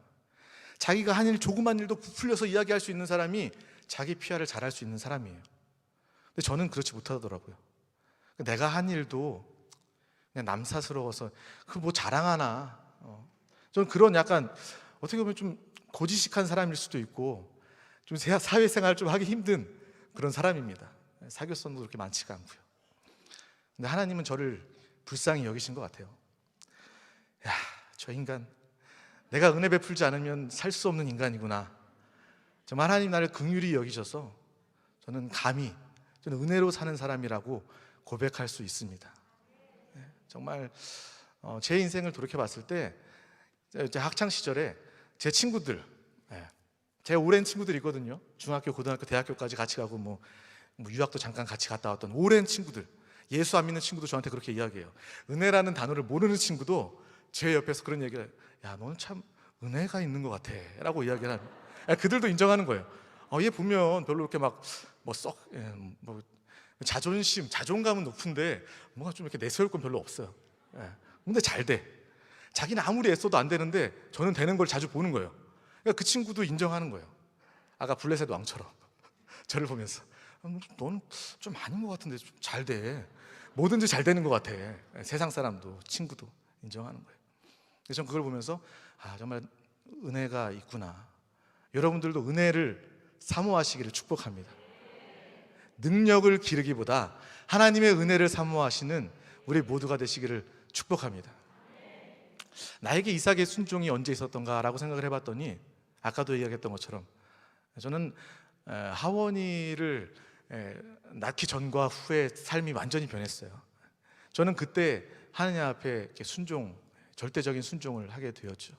자기가 한 일, 조그만 일도 부풀려서 이야기할 수 있는 사람이 자기 PR을 잘할 수 있는 사람이에요. 근데 저는 그렇지 못하더라고요. 내가 한 일도 그냥 남사스러워서 자랑하나. 저는 그런 약간 어떻게 보면 좀 고지식한 사람일 수도 있고 좀 사회생활 좀 하기 힘든 그런 사람입니다. 사교성도 그렇게 많지가 않고요. 근데 하나님은 저를 불쌍히 여기신 것 같아요. 야, 저 인간 내가 은혜 베풀지 않으면 살 수 없는 인간이구나. 정말 하나님 나를 긍휼히 여기셔서 저는 은혜로 사는 사람이라고 고백할 수 있습니다. 정말 제 인생을 돌이켜 봤을 때 제 학창 시절에 제 친구들, 제 오랜 친구들이 있거든요. 중학교, 고등학교, 대학교까지 같이 가고 유학도 잠깐 같이 갔다 왔던 오랜 친구들, 예수 안 믿는 친구도 저한테 그렇게 이야기해요. 은혜라는 단어를 모르는 친구도 제 옆에서 그런 얘기를 해요. 야, 너는 참 은혜가 있는 것 같아 라고 이야기를 하는, 그들도 인정하는 거예요. 얘 보면 별로 이렇게 자존심, 자존감은 높은데 뭔가 좀 이렇게 내세울 건 별로 없어요. 근데 잘 돼. 자기는 아무리 애써도 안 되는데 저는 되는 걸 자주 보는 거예요. 그러니까 그 친구도 인정하는 거예요. 아까 블레셋 왕처럼 저를 보면서 너는 좀 아닌 것 같은데 좀 잘 돼. 뭐든지 잘 되는 것 같아. 세상 사람도, 친구도 인정하는 거예요. 그래서 저는 그걸 보면서 정말 은혜가 있구나. 여러분들도 은혜를 사모하시기를 축복합니다. 능력을 기르기보다 하나님의 은혜를 사모하시는 우리 모두가 되시기를 축복합니다. 나에게 이삭의 순종이 언제 있었던가라고 생각을 해봤더니, 아까도 이야기했던 것처럼 저는 하원이를 낳기 전과 후에 삶이 완전히 변했어요. 저는 그때 하나님 앞에 이렇게 절대적인 순종을 하게 되었죠.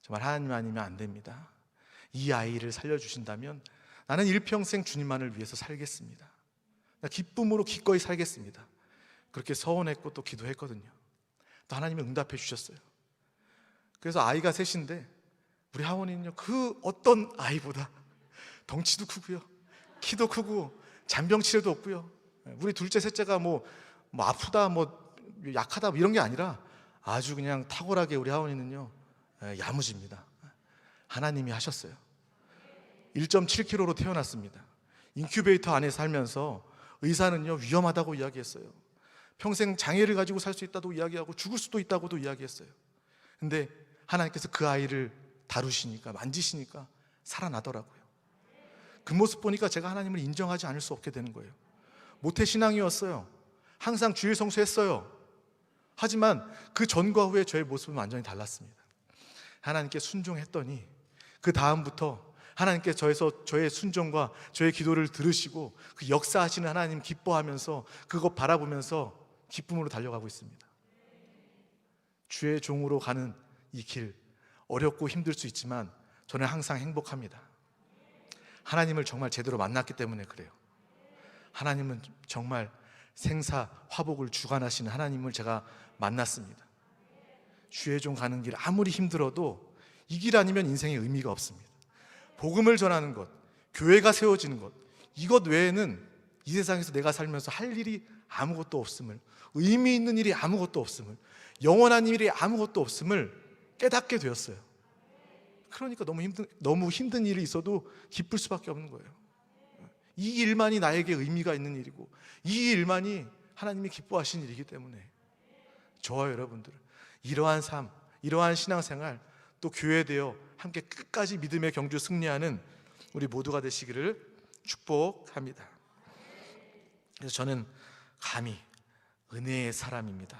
정말 하나님 아니면 안 됩니다. 이 아이를 살려주신다면 나는 일평생 주님만을 위해서 살겠습니다. 기쁨으로 기꺼이 살겠습니다. 그렇게 서원했고 또 기도했거든요. 또 하나님이 응답해 주셨어요. 그래서 아이가 셋인데 우리 하원이는요, 그 어떤 아이보다 덩치도 크고요, 키도 크고 잔병치레도 없고요. 우리 둘째 셋째가 뭐 아프다, 약하다 이런 게 아니라 아주 그냥 탁월하게 우리 하원이는요 야무집니다. 하나님이 하셨어요. 1.7kg로 태어났습니다. 인큐베이터 안에 살면서 의사는요 위험하다고 이야기했어요. 평생 장애를 가지고 살 수 있다고 이야기하고 죽을 수도 있다고도 이야기했어요. 근데 하나님께서 그 아이를 다루시니까, 만지시니까 살아나더라고요. 그 모습 보니까 제가 하나님을 인정하지 않을 수 없게 되는 거예요. 모태신앙이었어요. 항상 주일 성수했어요. 하지만 그 전과 후에 저의 모습은 완전히 달랐습니다. 하나님께 순종했더니 그 다음부터 하나님께 저의 순종과 저의 기도를 들으시고 그 역사하시는 하나님 기뻐하면서 그것 바라보면서 기쁨으로 달려가고 있습니다. 주의 종으로 가는 이 길, 어렵고 힘들 수 있지만 저는 항상 행복합니다. 하나님을 정말 제대로 만났기 때문에 그래요. 하나님은 정말 생사 화복을 주관하시는 하나님을 제가 만났습니다. 주의 종 가는 길 아무리 힘들어도 이 길 아니면 인생에 의미가 없습니다. 복음을 전하는 것, 교회가 세워지는 것, 이것 외에는 이 세상에서 내가 살면서 할 일이 아무것도 없음을, 의미 있는 일이 아무것도 없음을, 영원한 일이 아무것도 없음을 깨닫게 되었어요. 그러니까 너무 힘든 일이 있어도 기쁠 수밖에 없는 거예요. 이 일만이 나에게 의미가 있는 일이고 이 일만이 하나님이 기뻐하시는 일이기 때문에 저와 여러분들은 이러한 삶, 이러한 신앙생활, 또 교회되어 함께 끝까지 믿음의 경주 승리하는 우리 모두가 되시기를 축복합니다. 그래서 저는 감히 은혜의 사람입니다.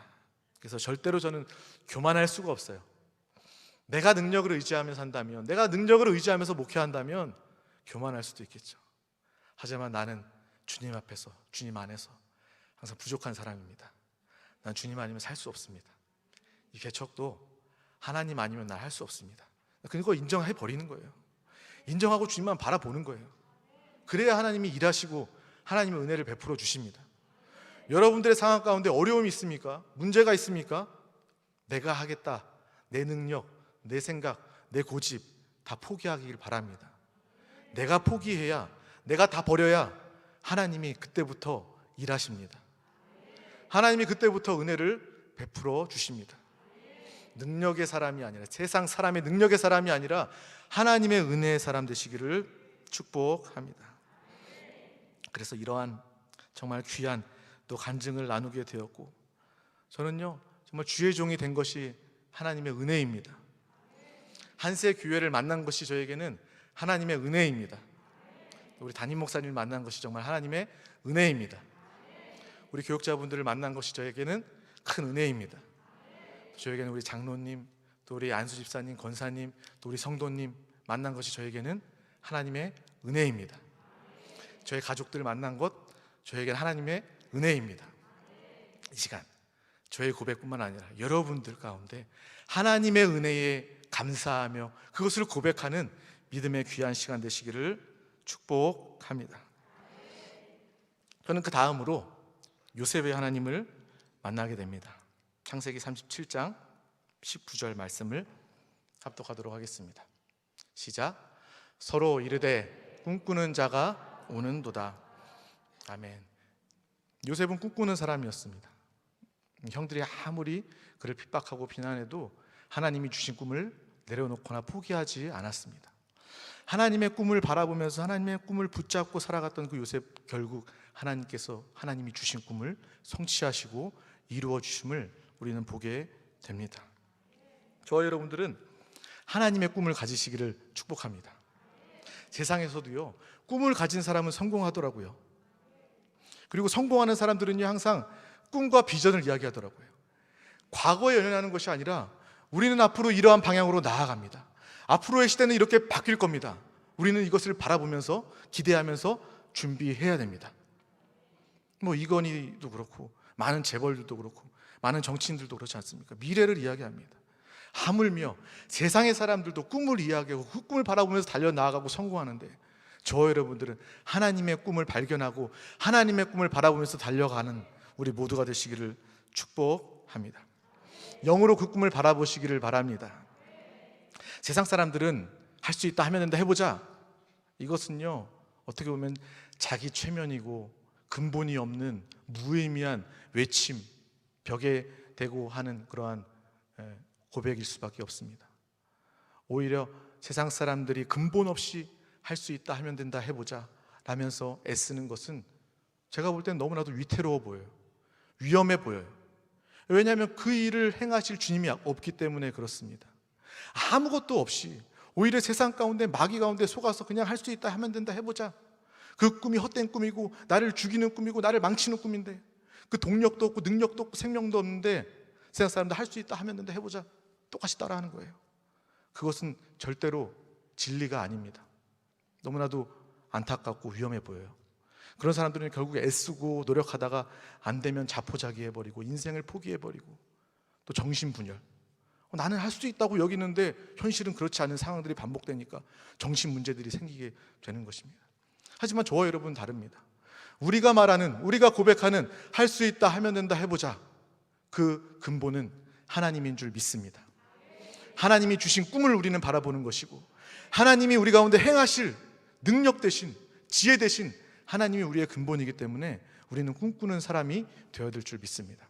그래서 절대로 저는 교만할 수가 없어요. 내가 능력을 의지하며 산다면, 내가 능력을 의지하면서 목회한다면 교만할 수도 있겠죠. 하지만 나는 주님 앞에서, 주님 안에서 항상 부족한 사람입니다. 난 주님 아니면 살 수 없습니다. 이 개척도 하나님 아니면 나 할 수 없습니다. 그거 인정해 버리는 거예요. 인정하고 주님만 바라보는 거예요. 그래야 하나님이 일하시고 하나님의 은혜를 베풀어 주십니다. 여러분들의 상황 가운데 어려움이 있습니까? 문제가 있습니까? 내가 하겠다, 내 능력, 내 생각, 내 고집 다 포기하길 바랍니다. 내가 포기해야, 내가 다 버려야 하나님이 그때부터 일하십니다. 하나님이 그때부터 은혜를 베풀어 주십니다. 능력의 사람이 아니라, 세상 사람의 능력의 사람이 아니라 하나님의 은혜의 사람 되시기를 축복합니다. 그래서 이러한 정말 귀한 또 간증을 나누게 되었고, 저는요 정말 주의 종이 된 것이 하나님의 은혜입니다. 한세 교회를 만난 것이 저에게는 하나님의 은혜입니다. 우리 담임 목사님을 만난 것이 정말 하나님의 은혜입니다. 우리 교육자분들을 만난 것이 저에게는 큰 은혜입니다. 저에게는 우리 장로님, 또 우리 안수 집사님, 권사님, 또 우리 성도님 만난 것이 저에게는 하나님의 은혜입니다. 저의 가족들 만난 것 저에게는 하나님의 은혜입니다. 이 시간 저의 고백뿐만 아니라 여러분들 가운데 하나님의 은혜에 감사하며 그것을 고백하는 믿음의 귀한 시간 되시기를 축복합니다. 저는 그 다음으로 요셉의 하나님을 만나게 됩니다. 창세기 37장 19절 말씀을 합독하도록 하겠습니다. 시작. 서로 이르되 꿈꾸는 자가 오는도다. 아멘. 요셉은 꿈꾸는 사람이었습니다. 형들이 아무리 그를 핍박하고 비난해도 하나님이 주신 꿈을 내려놓거나 포기하지 않았습니다. 하나님의 꿈을 바라보면서 하나님의 꿈을 붙잡고 살아갔던 그 요셉, 결국 하나님께서 하나님이 주신 꿈을 성취하시고 이루어 주심을 우리는 보게 됩니다. 저와 여러분들은 하나님의 꿈을 가지시기를 축복합니다. 세상에서도요 꿈을 가진 사람은 성공하더라고요. 그리고 성공하는 사람들은요 항상 꿈과 비전을 이야기하더라고요. 과거에 연연하는 것이 아니라 우리는 앞으로 이러한 방향으로 나아갑니다. 앞으로의 시대는 이렇게 바뀔 겁니다. 우리는 이것을 바라보면서 기대하면서 준비해야 됩니다. 이건희도 그렇고 많은 재벌들도 그렇고 많은 정치인들도 그렇지 않습니까? 미래를 이야기합니다. 하물며 세상의 사람들도 꿈을 이야기하고 그 꿈을 바라보면서 달려나가고 성공하는데, 저 여러분들은 하나님의 꿈을 발견하고 하나님의 꿈을 바라보면서 달려가는 우리 모두가 되시기를 축복합니다. 영으로 그 꿈을 바라보시기를 바랍니다. 세상 사람들은 할 수 있다, 하면 된다, 해보자, 이것은요 어떻게 보면 자기 최면이고 근본이 없는 무의미한 외침, 벽에 대고 하는 그러한 고백일 수밖에 없습니다. 오히려 세상 사람들이 근본 없이 할 수 있다, 하면 된다, 해보자 라면서 애쓰는 것은 제가 볼 때는 너무나도 위태로워 보여요. 위험해 보여요. 왜냐하면 그 일을 행하실 주님이 없기 때문에 그렇습니다. 아무것도 없이 오히려 세상 가운데, 마귀 가운데 속아서 그냥 할 수 있다, 하면 된다, 해보자, 그 꿈이 헛된 꿈이고 나를 죽이는 꿈이고 나를 망치는 꿈인데, 그 동력도 없고 능력도 없고 생명도 없는데 세상 사람들 할 수 있다, 하면 된다, 해보자, 똑같이 따라하는 거예요. 그것은 절대로 진리가 아닙니다. 너무나도 안타깝고 위험해 보여요. 그런 사람들은 결국 애쓰고 노력하다가 안 되면 자포자기해버리고 인생을 포기해버리고 또 정신분열, 나는 할 수 있다고 여기는데 현실은 그렇지 않은 상황들이 반복되니까 정신 문제들이 생기게 되는 것입니다. 하지만 저와 여러분은 다릅니다. 우리가 말하는, 우리가 고백하는 할 수 있다, 하면 된다, 해보자, 그 근본은 하나님인 줄 믿습니다. 하나님이 주신 꿈을 우리는 바라보는 것이고, 하나님이 우리 가운데 행하실 능력 대신, 지혜 대신 하나님이 우리의 근본이기 때문에 우리는 꿈꾸는 사람이 되어야 될 줄 믿습니다.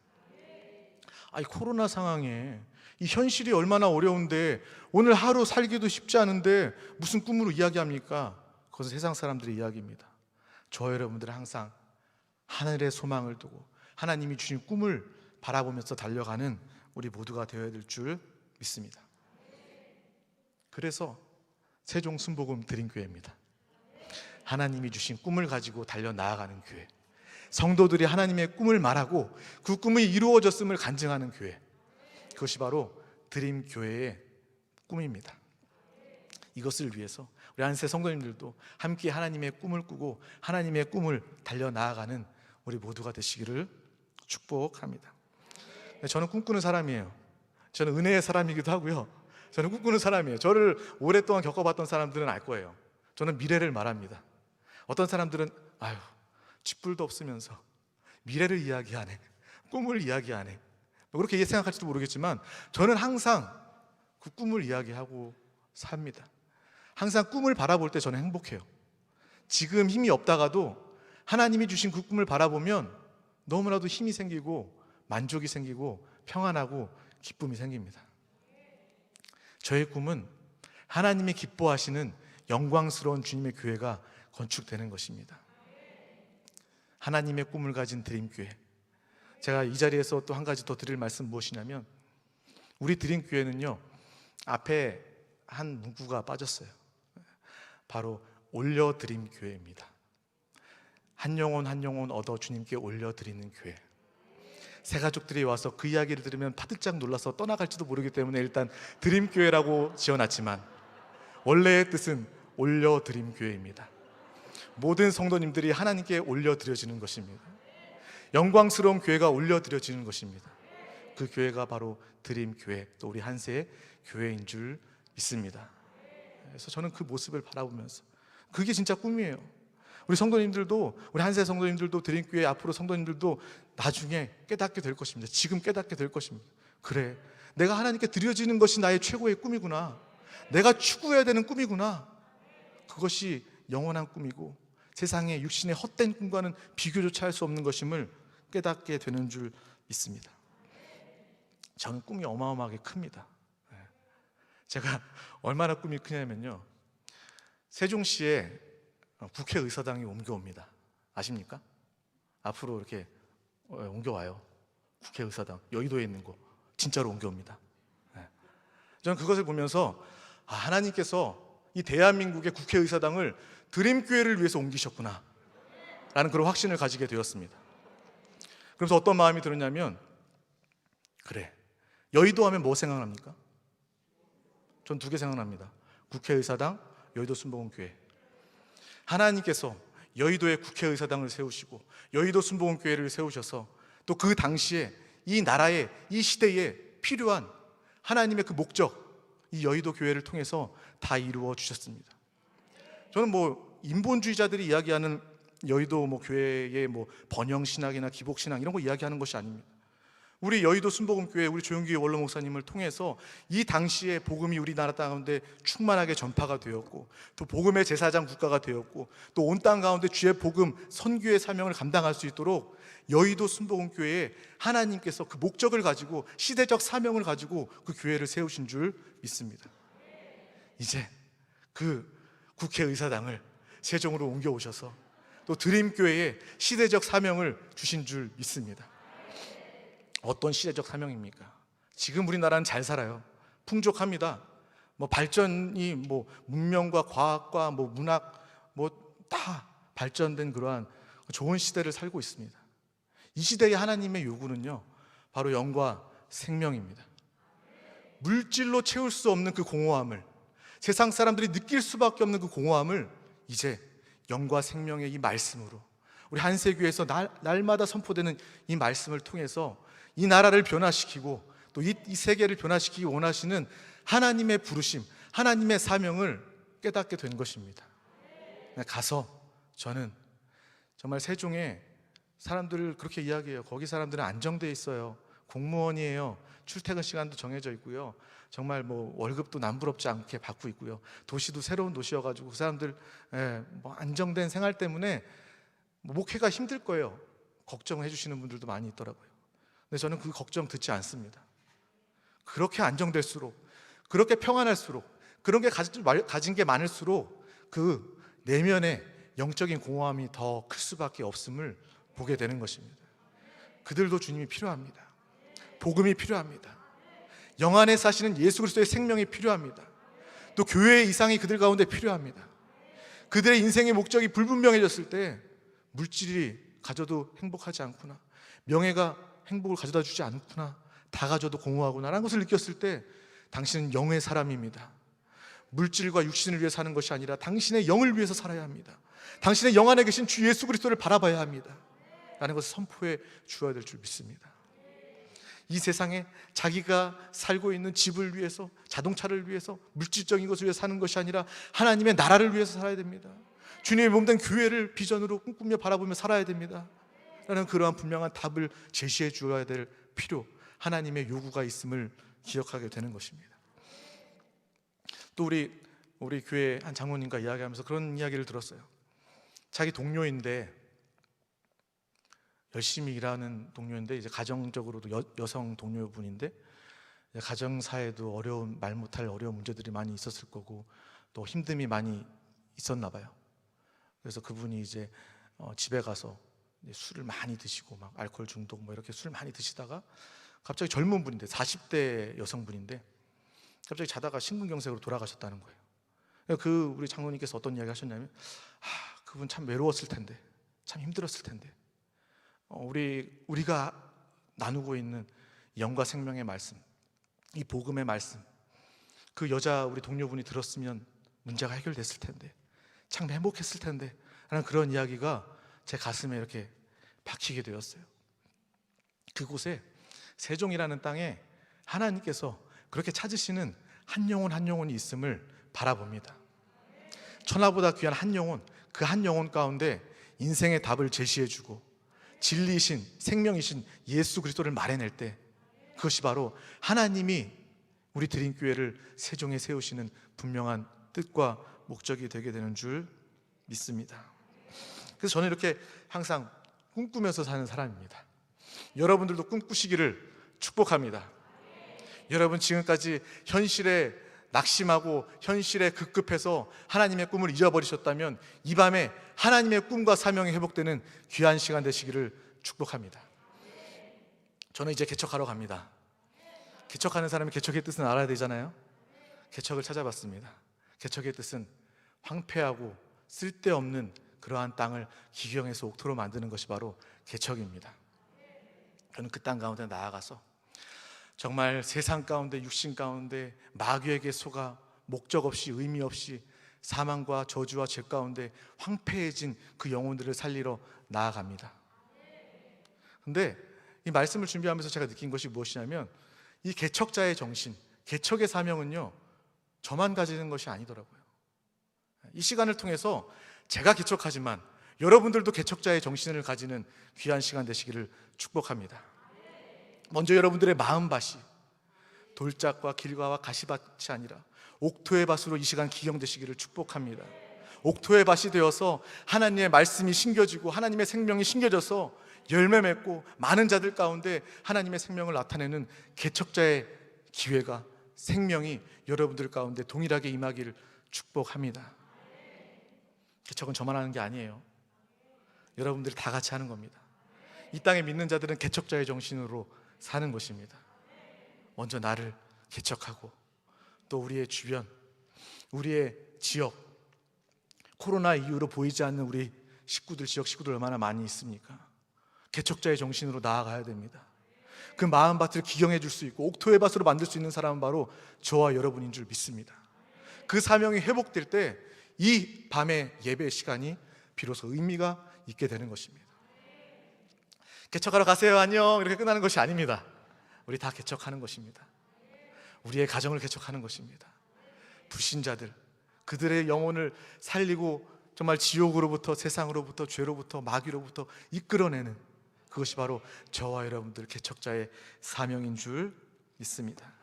이 코로나 상황에 이 현실이 얼마나 어려운데 오늘 하루 살기도 쉽지 않은데 무슨 꿈으로 이야기합니까? 그것은 세상 사람들의 이야기입니다. 저 여러분들은 항상 하늘의 소망을 두고 하나님이 주신 꿈을 바라보면서 달려가는 우리 모두가 되어야 될 줄 믿습니다. 그래서 세종 순복음 드림교회입니다. 하나님이 주신 꿈을 가지고 달려나아가는 교회, 성도들이 하나님의 꿈을 말하고 그 꿈이 이루어졌음을 간증하는 교회, 그것이 바로 드림교회의 꿈입니다. 이것을 위해서 우리 한세 성도님들도 함께 하나님의 꿈을 꾸고 하나님의 꿈을 달려나아가는 우리 모두가 되시기를 축복합니다. 저는 꿈꾸는 사람이에요. 저는 은혜의 사람이기도 하고요, 저는 꿈꾸는 사람이에요. 저를 오랫동안 겪어봤던 사람들은 알 거예요. 저는 미래를 말합니다. 어떤 사람들은 쥐뿔도 없으면서 미래를 이야기하네, 꿈을 이야기하네, 그렇게 생각할지도 모르겠지만 저는 항상 그 꿈을 이야기하고 삽니다. 항상 꿈을 바라볼 때 저는 행복해요. 지금 힘이 없다가도 하나님이 주신 그 꿈을 바라보면 너무나도 힘이 생기고 만족이 생기고 평안하고 기쁨이 생깁니다. 저의 꿈은 하나님이 기뻐하시는 영광스러운 주님의 교회가 건축되는 것입니다. 하나님의 꿈을 가진 드림교회, 제가 이 자리에서 또 한 가지 더 드릴 말씀 무엇이냐면, 우리 드림교회는요 앞에 한 문구가 빠졌어요. 바로 올려드림교회입니다. 한 영혼 한 영혼 얻어 주님께 올려드리는 교회. 새 가족들이 와서 그 이야기를 들으면 파득짝 놀라서 떠나갈지도 모르기 때문에 일단 드림교회라고 지어놨지만 원래의 뜻은 올려드림교회입니다. 모든 성도님들이 하나님께 올려드려지는 것입니다. 영광스러운 교회가 올려드려지는 것입니다. 그 교회가 바로 드림교회, 또 우리 한세의 교회인 줄 믿습니다. 그래서 저는 그 모습을 바라보면서, 그게 진짜 꿈이에요. 우리 성도님들도, 우리 한세 성도님들도, 드림교회 앞으로 성도님들도 나중에 깨닫게 될 것입니다. 지금 깨닫게 될 것입니다. 그래, 내가 하나님께 드려지는 것이 나의 최고의 꿈이구나, 내가 추구해야 되는 꿈이구나. 그것이 영원한 꿈이고 세상의 육신의 헛된 꿈과는 비교조차 할 수 없는 것임을 깨닫게 되는 줄 믿습니다. 저는 꿈이 어마어마하게 큽니다. 제가 얼마나 꿈이 크냐면요, 세종시에 국회의사당이 옮겨옵니다. 아십니까? 앞으로 이렇게 옮겨와요. 국회의사당, 여의도에 있는 거 진짜로 옮겨옵니다. 저는 그것을 보면서 하나님께서 이 대한민국의 국회의사당을 드림교회를 위해서 옮기셨구나 라는 그런 확신을 가지게 되었습니다. 그래서 어떤 마음이 들었냐면, 그래, 여의도 하면 뭐 생각납니까? 전 두 개 생각납니다. 국회의사당, 여의도 순복음교회. 하나님께서 여의도에 국회의사당을 세우시고 여의도 순복음교회를 세우셔서 또 그 당시에 이 나라에, 이 시대에 필요한 하나님의 그 목적, 이 여의도 교회를 통해서 다 이루어 주셨습니다. 저는 인본주의자들이 이야기하는 여의도 교회의 번영 신학이나 기복 신학 이런 거 이야기하는 것이 아닙니다. 우리 여의도 순복음교회, 우리 조용기 원로 목사님을 통해서 이 당시에 복음이 우리나라 땅 가운데 충만하게 전파가 되었고, 또 복음의 제사장 국가가 되었고, 또 온 땅 가운데 주의 복음 선교의 사명을 감당할 수 있도록 여의도 순복음교회에 하나님께서 그 목적을 가지고, 시대적 사명을 가지고 그 교회를 세우신 줄 믿습니다. 이제 그 국회의사당을 세종으로 옮겨오셔서 또 드림교회에 시대적 사명을 주신 줄 믿습니다. 어떤 시대적 사명입니까? 지금 우리나라는 잘 살아요. 풍족합니다. 발전이 문명과 과학과 문학 다 발전된 그러한 좋은 시대를 살고 있습니다. 이 시대의 하나님의 요구는요, 바로 영과 생명입니다. 물질로 채울 수 없는 그 공허함을, 세상 사람들이 느낄 수밖에 없는 그 공허함을 이제 영과 생명의 이 말씀으로, 우리 한세교에서 날마다 선포되는 이 말씀을 통해서 이 나라를 변화시키고 또 이 세계를 변화시키기 원하시는 하나님의 부르심, 하나님의 사명을 깨닫게 된 것입니다. 가서 저는 정말 세종에 사람들을 그렇게 이야기해요. 거기 사람들은 안정되어 있어요. 공무원이에요. 출퇴근 시간도 정해져 있고요. 정말 월급도 남부럽지 않게 받고 있고요. 도시도 새로운 도시여가지고 그 사람들 안정된 생활 때문에 목회가 힘들 거예요. 걱정해 주시는 분들도 많이 있더라고요. 근데 저는 그 걱정 듣지 않습니다. 그렇게 안정될수록, 그렇게 평안할수록, 그런 게 가진 게 많을수록 그 내면의 영적인 공허함이 더 클 수밖에 없음을 보게 되는 것입니다. 그들도 주님이 필요합니다. 복음이 필요합니다. 영 안에 사시는 예수 그리스도의 생명이 필요합니다. 또 교회의 이상이 그들 가운데 필요합니다. 그들의 인생의 목적이 불분명해졌을 때 물질이 가져도 행복하지 않구나, 명예가 행복을 가져다 주지 않구나, 다 가져도 공허하구나 라는 것을 느꼈을 때 당신은 영의 사람입니다. 물질과 육신을 위해 사는 것이 아니라 당신의 영을 위해서 살아야 합니다. 당신의 영 안에 계신 주 예수 그리스도를 바라봐야 합니다 라는 것을 선포해 주어야 될 줄 믿습니다. 이 세상에 자기가 살고 있는 집을 위해서, 자동차를 위해서, 물질적인 것을 위해서 사는 것이 아니라 하나님의 나라를 위해서 살아야 됩니다. 주님의 몸된 교회를 비전으로 꿈꾸며 바라보며 살아야 됩니다 라는 그러한 분명한 답을 제시해 주어야 될 필요, 하나님의 요구가 있음을 기억하게 되는 것입니다. 또 우리 교회 한 장로님과 이야기하면서 그런 이야기를 들었어요. 자기 동료인데, 열심히 일하는 동료인데, 이제 가정적으로도 여성 동료분인데, 가정사에도 말 못할 어려운 문제들이 많이 있었을 거고 또 힘듦이 많이 있었나 봐요. 그래서 그분이 이제 집에 가서 술을 많이 드시고 알코올 중독 이렇게 술 많이 드시다가 갑자기 젊은 분인데, 40대 여성분인데 갑자기 자다가 심근경색으로 돌아가셨다는 거예요. 우리 장로님께서 어떤 이야기 하셨냐면, 그분 참 외로웠을 텐데, 참 힘들었을 텐데, 우리가 나누고 있는 영과 생명의 말씀, 이 복음의 말씀, 그 여자 우리 동료분이 들었으면 문제가 해결됐을 텐데, 참 행복했을 텐데 라는 그런 이야기가 제 가슴에 이렇게 박히게 되었어요. 그곳에, 세종이라는 땅에 하나님께서 그렇게 찾으시는 한 영혼 한 영혼이 있음을 바라봅니다. 천하보다 귀한 한 영혼, 그 한 영혼 가운데 인생의 답을 제시해주고 진리이신, 생명이신 예수 그리스도를 말해낼 때, 그것이 바로 하나님이 우리 드림교회를 세종에 세우시는 분명한 뜻과 목적이 되게 되는 줄 믿습니다. 그래서 저는 이렇게 항상 꿈꾸면서 사는 사람입니다. 여러분들도 꿈꾸시기를 축복합니다. 여러분 지금까지 현실에 낙심하고 현실에 급급해서 하나님의 꿈을 잊어버리셨다면 이 밤에 하나님의 꿈과 사명이 회복되는 귀한 시간 되시기를 축복합니다. 저는 이제 개척하러 갑니다. 개척하는 사람이 개척의 뜻은 알아야 되잖아요. 개척을 찾아봤습니다. 개척의 뜻은 황폐하고 쓸데없는 그러한 땅을 기경해서 옥토로 만드는 것이 바로 개척입니다. 저는 그 땅 가운데 나아가서 정말 세상 가운데, 육신 가운데 마귀에게 속아 목적 없이, 의미 없이 사망과 저주와 죄 가운데 황폐해진 그 영혼들을 살리러 나아갑니다. 근데 이 말씀을 준비하면서 제가 느낀 것이 무엇이냐면 이 개척자의 정신, 개척의 사명은요, 저만 가지는 것이 아니더라고요. 이 시간을 통해서 제가 개척하지만 여러분들도 개척자의 정신을 가지는 귀한 시간 되시기를 축복합니다. 먼저 여러분들의 마음밭이 돌짝과 길가와 가시밭이 아니라 옥토의 밭으로 이 시간 기경되시기를 축복합니다. 옥토의 밭이 되어서 하나님의 말씀이 심겨지고 하나님의 생명이 심겨져서 열매 맺고 많은 자들 가운데 하나님의 생명을 나타내는 개척자의 기회가, 생명이 여러분들 가운데 동일하게 임하기를 축복합니다. 개척은 저만 하는 게 아니에요. 여러분들이 다 같이 하는 겁니다. 이 땅에 믿는 자들은 개척자의 정신으로 사는 것입니다. 먼저 나를 개척하고 또 우리의 주변, 우리의 지역, 코로나 이후로 보이지 않는 우리 식구들, 지역 식구들 얼마나 많이 있습니까? 개척자의 정신으로 나아가야 됩니다. 그 마음밭을 기경해 줄 수 있고 옥토의 밭으로 만들 수 있는 사람은 바로 저와 여러분인 줄 믿습니다. 그 사명이 회복될 때 이 밤의 예배 시간이 비로소 의미가 있게 되는 것입니다. 개척하러 가세요, 안녕, 이렇게 끝나는 것이 아닙니다. 우리 다 개척하는 것입니다. 우리의 가정을 개척하는 것입니다. 불신자들, 그들의 영혼을 살리고 정말 지옥으로부터, 세상으로부터, 죄로부터, 마귀로부터 이끌어내는, 그것이 바로 저와 여러분들 개척자의 사명인 줄 믿습니다.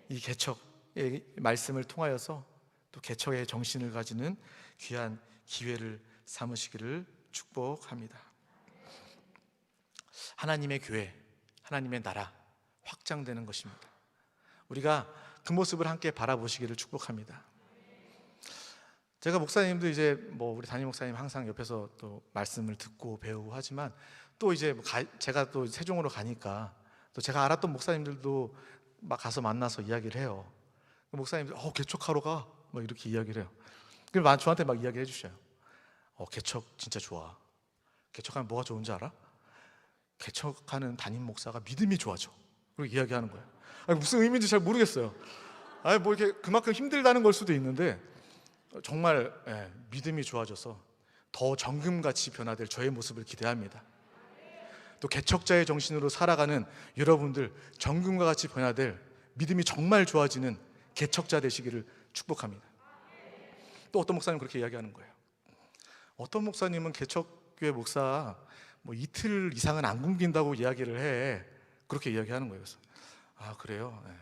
이 개척의 말씀을 통하여서 또 개척의 정신을 가지는 귀한 기회를 삼으시기를 축복합니다. 하나님의 교회, 하나님의 나라 확장되는 것입니다. 우리가 그 모습을 함께 바라보시기를 축복합니다. 제가 목사님도 이제 우리 담임 목사님 항상 옆에서 또 말씀을 듣고 배우고 하지만 또 이제 제가 또 세종으로 가니까 또 제가 알았던 목사님들도 막 가서 만나서 이야기를 해요. 목사님들 개척하러 가, 막 이렇게 이야기를 해요. 그럼 저한테 막 이야기해 주셔요. 개척 진짜 좋아. 개척하면 뭐가 좋은지 알아? 개척하는 담임 목사가 믿음이 좋아져. 그리고 이야기하는 거예요. 무슨 의미인지 잘 모르겠어요. 이렇게 그만큼 힘들다는 걸 수도 있는데 정말 믿음이 좋아져서 더 정금같이 변화될 저의 모습을 기대합니다. 또 개척자의 정신으로 살아가는 여러분들, 정금과 같이 변화될 믿음이 정말 좋아지는 개척자 되시기를 축복합니다. 또 어떤 목사님은 그렇게 이야기하는 거예요. 어떤 목사님은 개척교회 목사 이틀 이상은 안 굶긴다고 이야기를 해. 그렇게 이야기하는 거예요. 그래서 그래요? 네.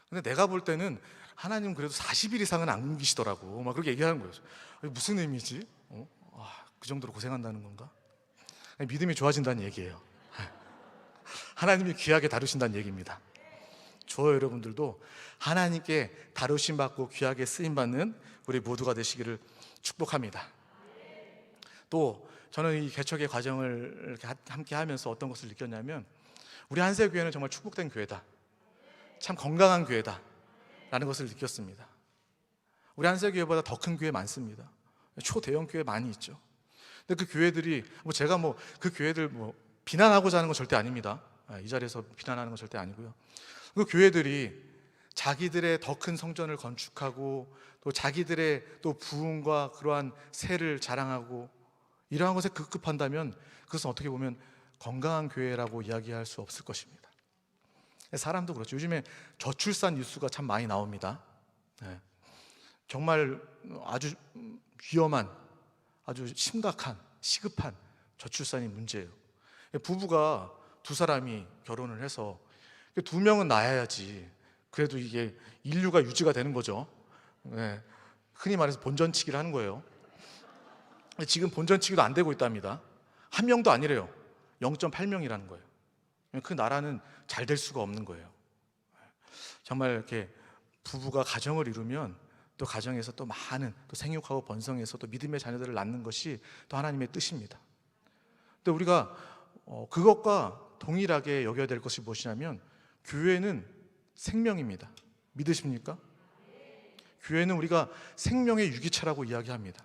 근데 내가 볼 때는 하나님 그래도 40일 이상은 안 굶기시더라고. 막 그렇게 얘기하는 거예요. 무슨 의미지? 그 정도로 고생한다는 건가? 믿음이 좋아진다는 얘기예요. 하나님이 귀하게 다루신다는 얘기입니다. 저 여러분들도 하나님께 다루심 받고 귀하게 쓰임 받는 우리 모두가 되시기를 축복합니다. 또 저는 이 개척의 과정을 함께 하면서 어떤 것을 느꼈냐면 우리 한세교회는 정말 축복된 교회다, 참 건강한 교회다 라는 것을 느꼈습니다. 우리 한세교회보다 더 큰 교회 많습니다. 초대형 교회 많이 있죠. 근데 그 교회들이 제가 그 교회들 비난하고자 하는 건 절대 아닙니다. 이 자리에서 비난하는 건 절대 아니고요. 그 교회들이 자기들의 더 큰 성전을 건축하고 또 자기들의 또 부흥과 그러한 세를 자랑하고 이러한 것에 급급한다면 그것은 어떻게 보면 건강한 교회라고 이야기할 수 없을 것입니다. 사람도 그렇죠. 요즘에 저출산 뉴스가 참 많이 나옵니다. 정말 아주 위험한, 아주 심각한, 시급한 저출산이 문제예요. 부부가 두 사람이 결혼을 해서 두 명은 낳아야지 그래도 이게 인류가 유지가 되는 거죠. 흔히 말해서 본전치기를 하는 거예요. 지금 본전치기도 안 되고 있답니다. 한 명도 아니래요. 0.8명이라는 거예요. 그 나라는 잘 될 수가 없는 거예요. 정말 이렇게 부부가 가정을 이루면 또 가정에서 또 많은 또 생육하고 번성해서 또 믿음의 자녀들을 낳는 것이 또 하나님의 뜻입니다. 근데 우리가 그것과 동일하게 여겨야 될 것이 무엇이냐면 교회는 생명입니다. 믿으십니까? 교회는 우리가 생명의 유기체라고 이야기합니다.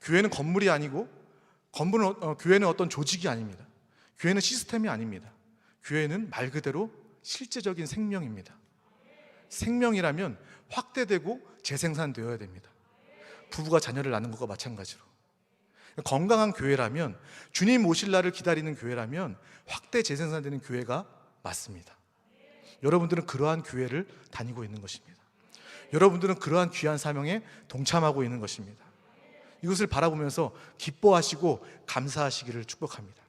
교회는 건물이 아니고 교회는 어떤 조직이 아닙니다. 교회는 시스템이 아닙니다. 교회는 말 그대로 실제적인 생명입니다. 생명이라면 확대되고 재생산되어야 됩니다. 부부가 자녀를 낳는 것과 마찬가지로 건강한 교회라면, 주님 오실 날을 기다리는 교회라면 확대 재생산되는 교회가 맞습니다. 여러분들은 그러한 교회를 다니고 있는 것입니다. 여러분들은 그러한 귀한 사명에 동참하고 있는 것입니다. 이것을 바라보면서 기뻐하시고 감사하시기를 축복합니다.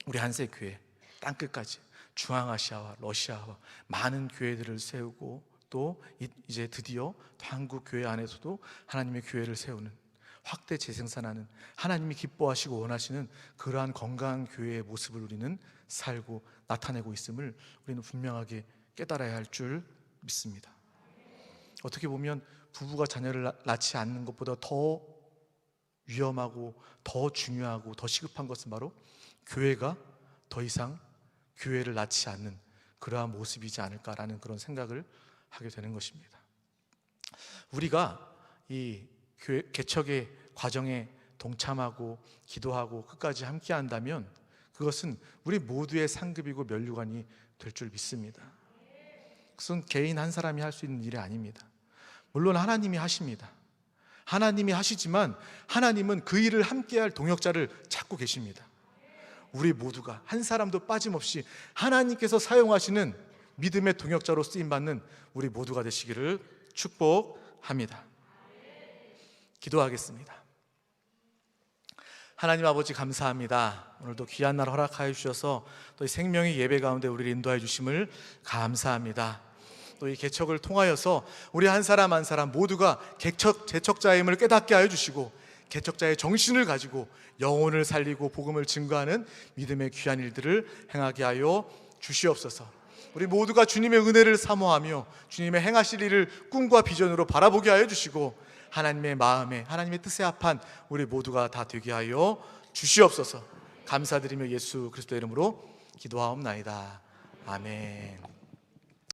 우리 한세교회 땅끝까지 중앙아시아와 러시아와 많은 교회들을 세우고, 또 이제 드디어 한국 교회 안에서도 하나님의 교회를 세우는, 확대 재생산하는, 하나님이 기뻐하시고 원하시는 그러한 건강한 교회의 모습을 우리는 살고 나타내고 있음을 우리는 분명하게 깨달아야 할 줄 믿습니다. 어떻게 보면 부부가 자녀를 낳지 않는 것보다 더 위험하고 더 중요하고 더 시급한 것은 바로 교회가 더 이상 교회를 낳지 않는 그러한 모습이지 않을까라는 그런 생각을 하게 되는 것입니다. 우리가 이 교회 개척의 과정에 동참하고 기도하고 끝까지 함께 한다면 그것은 우리 모두의 상급이고 면류관이 될 줄 믿습니다. 그것은 개인 한 사람이 할 수 있는 일이 아닙니다. 물론 하나님이 하십니다. 하나님이 하시지만 하나님은 그 일을 함께할 동역자를 찾고 계십니다. 우리 모두가 한 사람도 빠짐없이 하나님께서 사용하시는 믿음의 동역자로 쓰임받는 우리 모두가 되시기를 축복합니다. 기도하겠습니다. 하나님 아버지 감사합니다. 오늘도 귀한 날 허락하여 주셔서 또 이 생명의 예배 가운데 우리를 인도하여 주심을 감사합니다. 또 이 개척을 통하여서 우리 한 사람 한 사람 모두가 개척자임을 깨닫게 하여 주시고, 개척자의 정신을 가지고 영혼을 살리고 복음을 증거하는 믿음의 귀한 일들을 행하게 하여 주시옵소서. 우리 모두가 주님의 은혜를 사모하며 주님의 행하실 일을 꿈과 비전으로 바라보게 하여 주시고, 하나님의 마음에 하나님의 뜻에 합한 우리 모두가 다 되게 하여 주시옵소서. 감사드리며 예수 그리스도의 이름으로 기도하옵나이다. 아멘.